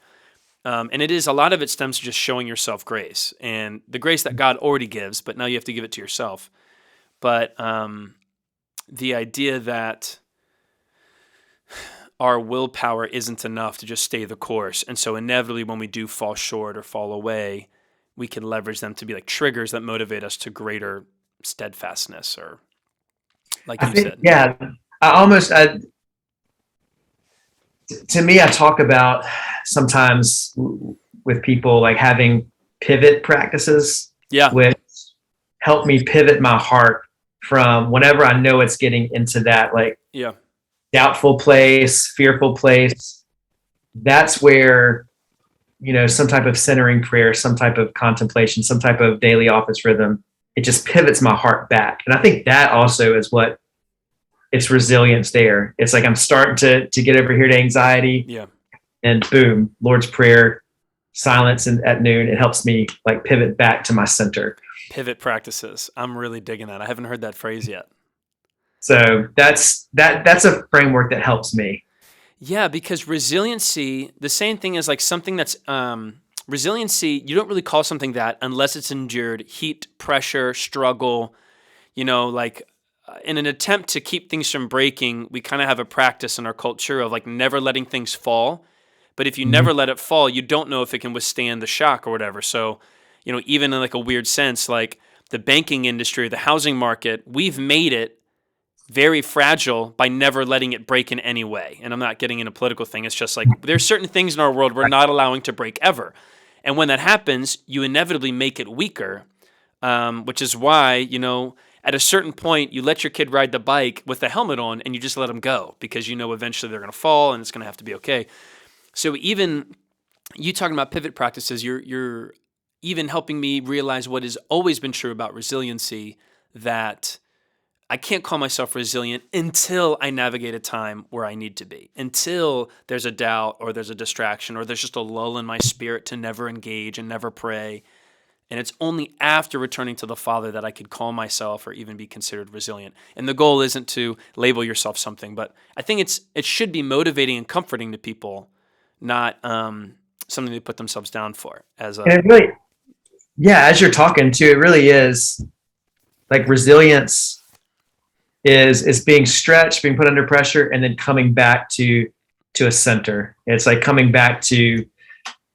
And it is, a lot of it stems to just showing yourself grace and the grace that God already gives, but now you have to give it to yourself. But the idea that our willpower isn't enough to just stay the course. And so inevitably when we do fall short or fall away, we can leverage them to be like triggers that motivate us to greater steadfastness, or like you said. Yeah, to me, I talk about sometimes with people like having pivot practices, which help me pivot my heart from whenever I know it's getting into that like doubtful place, fearful place. That's where, some type of centering prayer, some type of contemplation, some type of daily office rhythm, it just pivots my heart back. And I think that also is what it's resilience there. It's like I'm starting to get over here to anxiety. Yeah. And boom, Lord's Prayer, silence at noon. It helps me like pivot back to my center. Pivot practices. I'm really digging that. I haven't heard that phrase yet. So that's a framework that helps me. Yeah, because resiliency, the same thing is like something that's resiliency, you don't really call something that unless it's endured heat, pressure, struggle, like in an attempt to keep things from breaking, we kind of have a practice in our culture of like never letting things fall. But if you never let it fall, you don't know if it can withstand the shock or whatever. So, even in like a weird sense, like the banking industry, the housing market, we've made it very fragile by never letting it break in any way. And I'm not getting in a political thing. It's just like there's certain things in our world we're not allowing to break ever. And when that happens, you inevitably make it weaker, which is why, at a certain point, you let your kid ride the bike with the helmet on and you just let them go because eventually they're going to fall and it's going to have to be okay. So even you talking about pivot practices, you're even helping me realize what has always been true about resiliency, that I can't call myself resilient until I navigate a time where I need to be, until there's a doubt or there's a distraction or there's just a lull in my spirit to never engage and never pray. And it's only after returning to the Father that I could call myself or even be considered resilient. And the goal isn't to label yourself something, but I think it should be motivating and comforting to people, not something they put themselves down for. As you're talking to, it really is like resilience is being stretched, being put under pressure, and then coming back to a center. It's like coming back to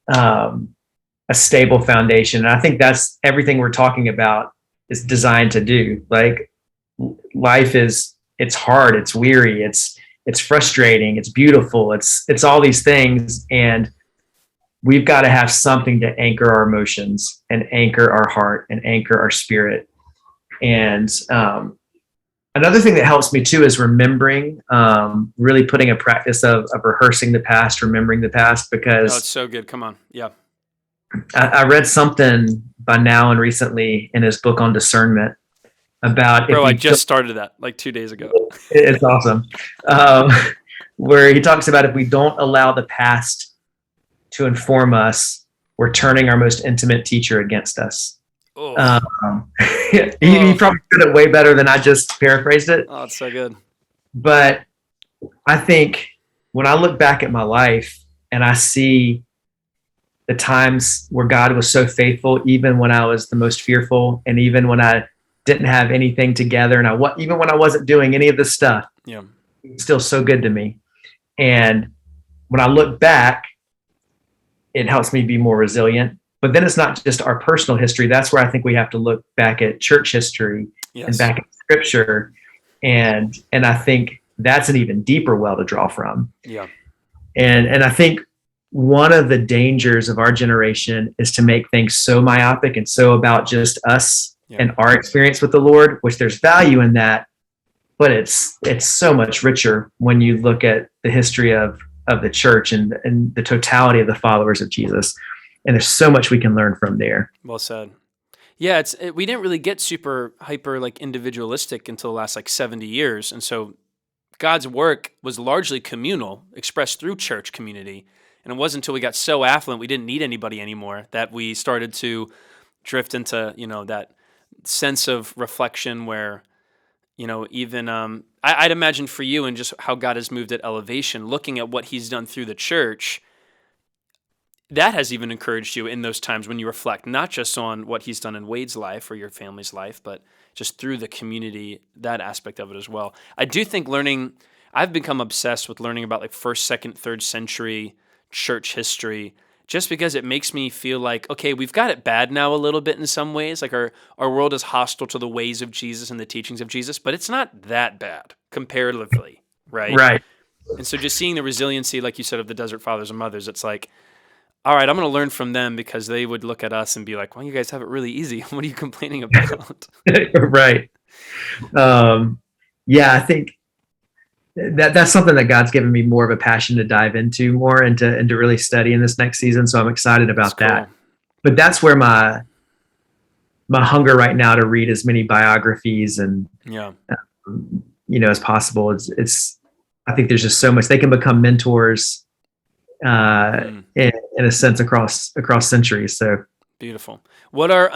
a stable foundation. And I think that's everything we're talking about is designed to do. Like life it's hard, it's weary, it's frustrating, it's beautiful, it's all these things. And we've got to have something to anchor our emotions and anchor our heart and anchor our spirit. And another thing that helps me too is remembering, really putting a practice of rehearsing the past, remembering the past, because it's so good. Come on. Yeah. I read something by Now and recently in his book on discernment about. Bro, I just started that like 2 days ago. It's awesome. Where he talks about if we don't allow the past to inform us, we're turning our most intimate teacher against us. Oh. He probably said it way better than I just paraphrased it. Oh, it's so good. But I think when I look back at my life and I see the times where God was so faithful, even when I was the most fearful, and even when I didn't have anything together, and even when I wasn't doing any of this stuff, it's still so good to me. And when I look back, it helps me be more resilient. But then it's not just our personal history. That's where I think we have to look back at church history and back at scripture. And I think that's an even deeper well to draw from. Yeah. And I think one of the dangers of our generation is to make things so myopic and so about just us and our experience with the Lord, which there's value in that, but it's so much richer when you look at the history of the church and the totality of the followers of Jesus. And there's so much we can learn from there. Well said. Yeah, we didn't really get super hyper like individualistic until the last like 70 years. And so God's work was largely communal, expressed through church community. And it wasn't until we got so affluent we didn't need anybody anymore that we started to drift into, that sense of reflection where, even I'd imagine for you and just how God has moved at Elevation, looking at what he's done through the church, that has even encouraged you in those times when you reflect, not just on what he's done in Wade's life or your family's life, but just through the community, that aspect of it as well. I do think I've become obsessed with learning about like first, second, third century church history, just because it makes me feel like, okay, we've got it bad now a little bit in some ways. Like our world is hostile to the ways of Jesus and the teachings of Jesus, but it's not that bad comparatively, right? Right. And so just seeing the resiliency, like you said, of the Desert Fathers and Mothers, it's like, all right, I'm going to learn from them because they would look at us and be like, well, you guys have it really easy. What are you complaining about? Right. Yeah, I think that's something that God's given me more of a passion to dive into more and to really study in this next season. So I'm excited about that. Cool. But that's where my hunger right now to read as many biographies and as possible. It's I think there's just so much they can become mentors in a sense across centuries. So beautiful. What are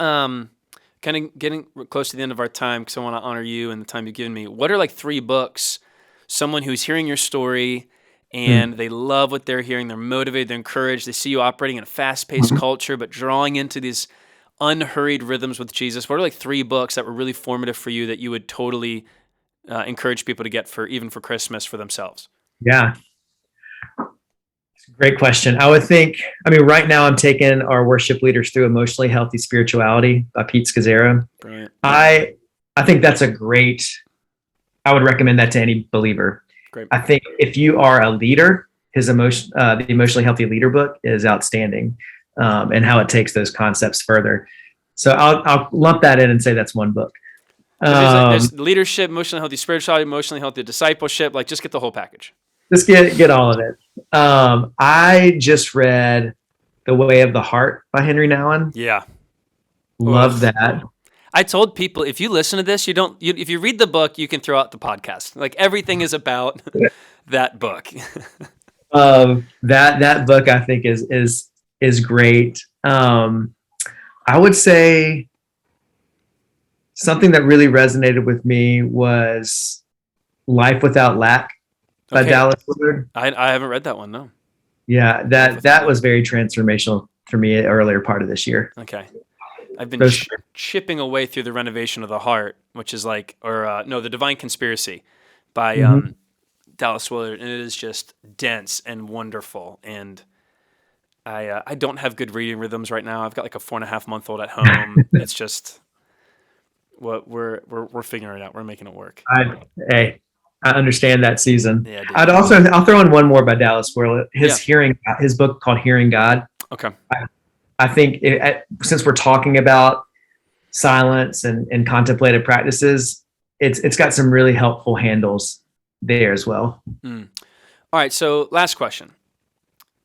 kind of getting close to the end of our time because I want to honor you and the time you've given me. What are like 3 books? Someone who's hearing your story and they love what they're hearing, they're motivated, they're encouraged, they see you operating in a fast-paced culture, but drawing into these unhurried rhythms with Jesus. What are like 3 books that were really formative for you that you would totally encourage people to get even for Christmas for themselves? Yeah. Great question. Right now I'm taking our worship leaders through Emotionally Healthy Spirituality by Pete Scazzero. Brilliant. I think that's I would recommend that to any believer. Great. I think if you are a leader, the Emotionally Healthy Leader book is outstanding, and how it takes those concepts further. So I'll lump that in and say that's one book. There's leadership, emotionally healthy spirituality, emotionally healthy discipleship. Like, just get the whole package. Just get all of it. I just read The Way of the Heart by Henry Nouwen. Yeah. Love that. I told people, if you listen to this, if you read the book, you can throw out the podcast. Like, everything is about that book. That book I think is great. I would say something that really resonated with me was Life Without Lack by Dallas Willard. I haven't read that one, no. Yeah, that was very transformational for me earlier part of this year. Okay. I've been chipping away through The Renovation of the Heart, which is The Divine Conspiracy by Dallas Willard, and it is just dense and wonderful. And I don't have good reading rhythms right now. I've got like a 4.5-month-old at home. It's just what we're figuring it out. We're making it work. I understand that season. Yeah, I'll throw in one more by Dallas Willard. His book called Hearing God. Okay. I think since we're talking about silence and contemplative practices, it's got some really helpful handles there as well. All right. So last question.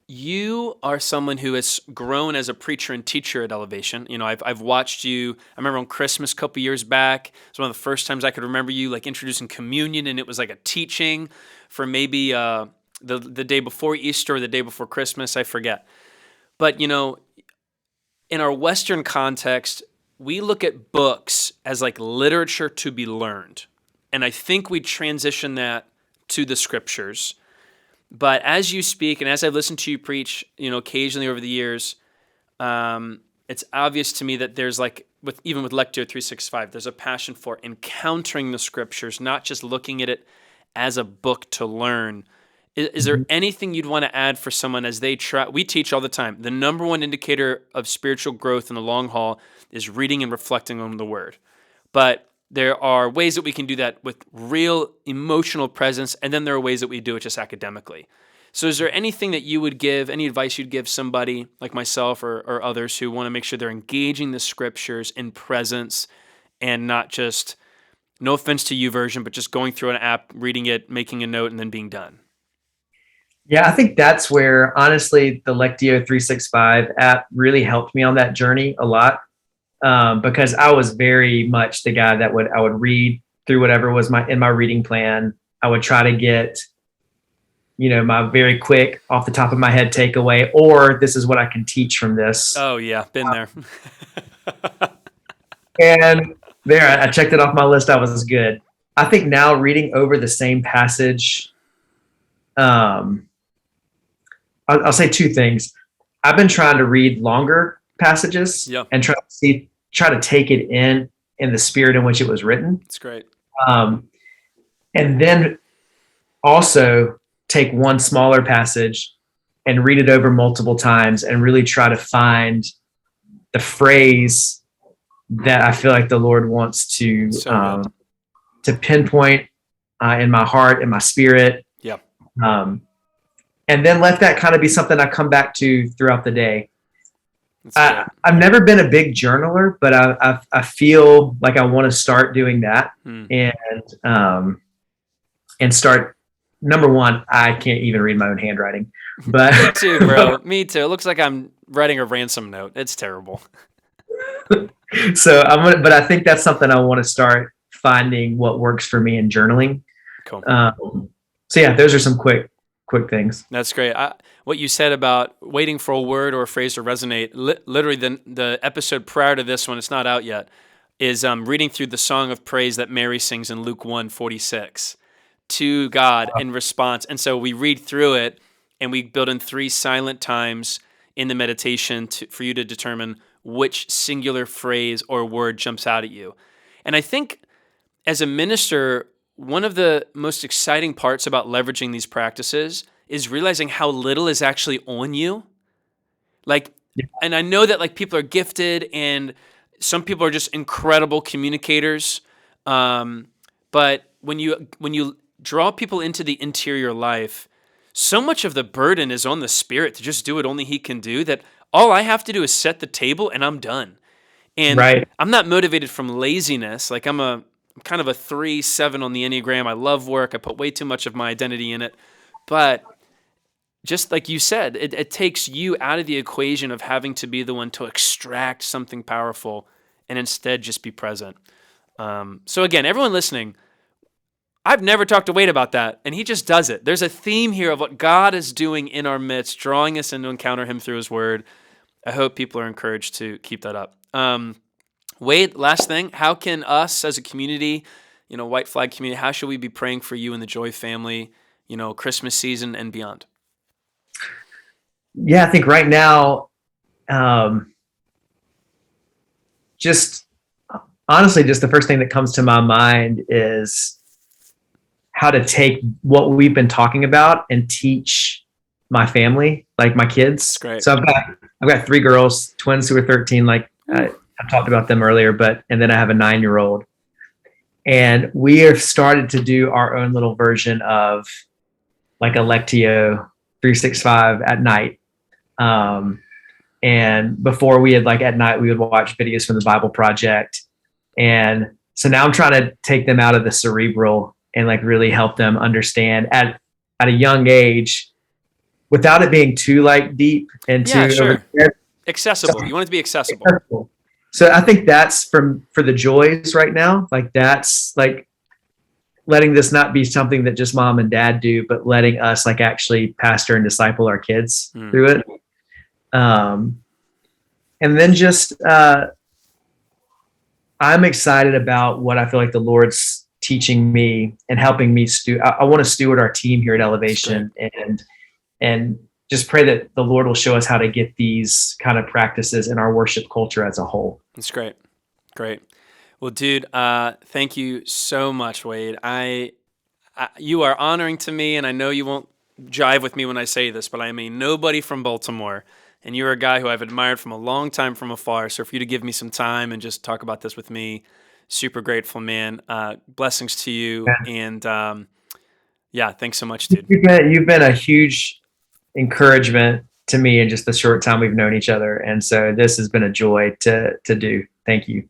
You are someone who has grown as a preacher and teacher at Elevation. I've watched you. I remember on Christmas a couple years back. It was one of the first times I could remember you like introducing communion, and it was like a teaching for maybe the day before Easter or the day before Christmas. I forget. But in our Western context, we look at books as like literature to be learned. And I think we transition that to the scriptures. But as you speak, and as I've listened to you preach, occasionally over the years, it's obvious to me that there's even with Lectio 365, there's a passion for encountering the scriptures, not just looking at it as a book to learn. Is there anything you'd want to add for someone as they try? We teach all the time. The number one indicator of spiritual growth in the long haul is reading and reflecting on the word. But there are ways that we can do that with real emotional presence, and then there are ways that we do it just academically. So is there anything that you would give, any advice you'd give somebody like myself or others who want to make sure they're engaging the scriptures in presence and not just, no offense to YouVersion, but just going through an app, reading it, making a note, and then being done? Yeah, I think that's where, honestly, the Lectio 365 app really helped me on that journey a lot, because I was very much the guy that I would read through whatever was in my reading plan. I would try to get, my very quick off the top of my head takeaway, or this is what I can teach from this. Oh yeah, been there. And there, I checked it off my list. I was good. I think now reading over the same passage, I'll say two things. I've been trying to read longer passages and try to take it in the spirit in which it was written. It's great. And then also take one smaller passage and read it over multiple times and really try to find the phrase that I feel like the Lord wants to pinpoint in my heart, in my spirit. Yeah. And then let that kind of be something I come back to throughout the day. I've never been a big journaler, but I feel like I want to start doing that and start. Number one, I can't even read my own handwriting, but me too, bro. Me too. It looks like I'm writing a ransom note. It's terrible. So but I think that's something I want to start finding what works for me in journaling. Cool. So yeah, those are some quick things. That's great. What you said about waiting for a word or a phrase to resonate, literally the episode prior to this one, it's not out yet, is reading through the song of praise that Mary sings in Luke 1:46 to God in response. And so we read through it and we build in 3 silent times in the meditation for you to determine which singular phrase or word jumps out at you. And I think as a minister, one of the most exciting parts about leveraging these practices is realizing how little is actually on you. And I know that people are gifted and some people are just incredible communicators. But when you draw people into the interior life, so much of the burden is on the Spirit to just do what only He can do, that all I have to do is set the table and I'm done. And I'm not motivated from laziness. I'm kind of a 3-7 on the Enneagram. I love work. I put way too much of my identity in it. But just like you said, it takes you out of the equation of having to be the one to extract something powerful and instead just be present. So again, everyone listening, I've never talked to Wade about that, and he just does it. There's a theme here of what God is doing in our midst, drawing us in to encounter Him through His Word. I hope people are encouraged to keep that up. Wade, last thing, how can us as a community, White Flag community, how should we be praying for you and the Joy family, Christmas season and beyond? Yeah, I think right now, just honestly, just the first thing that comes to my mind is how to take what we've been talking about and teach my family, like my kids. Great. So I've got 3 girls, twins who are 13, I talked about them earlier, and then I have a 9-year-old. And we have started to do our own little version of a Lectio 365 at night. And before we had at night, we would watch videos from the Bible Project. And so now I'm trying to take them out of the cerebral and really help them understand at a young age without it being too deep and too accessible. You want it to be accessible. So I think that's for the Joys right now. That's letting this not be something that just mom and dad do, but letting us actually pastor and disciple our kids through it. And then just I'm excited about what I feel like the Lord's teaching me and helping me. I want to steward our team here at Elevation and just pray that the Lord will show us how to get these kind of practices in our worship culture as a whole. That's great. Great. Well, dude, thank you so much, Wade. You are honoring to me, and I know you won't jive with me when I say this, but I am a nobody from Baltimore, and you're a guy who I've admired from a long time from afar. So for you to give me some time and just talk about this with me, super grateful, man. Blessings to you, and thanks so much, dude. You've been a huge encouragement to me in just the short time we've known each other, and so this has been a joy to do. Thank you.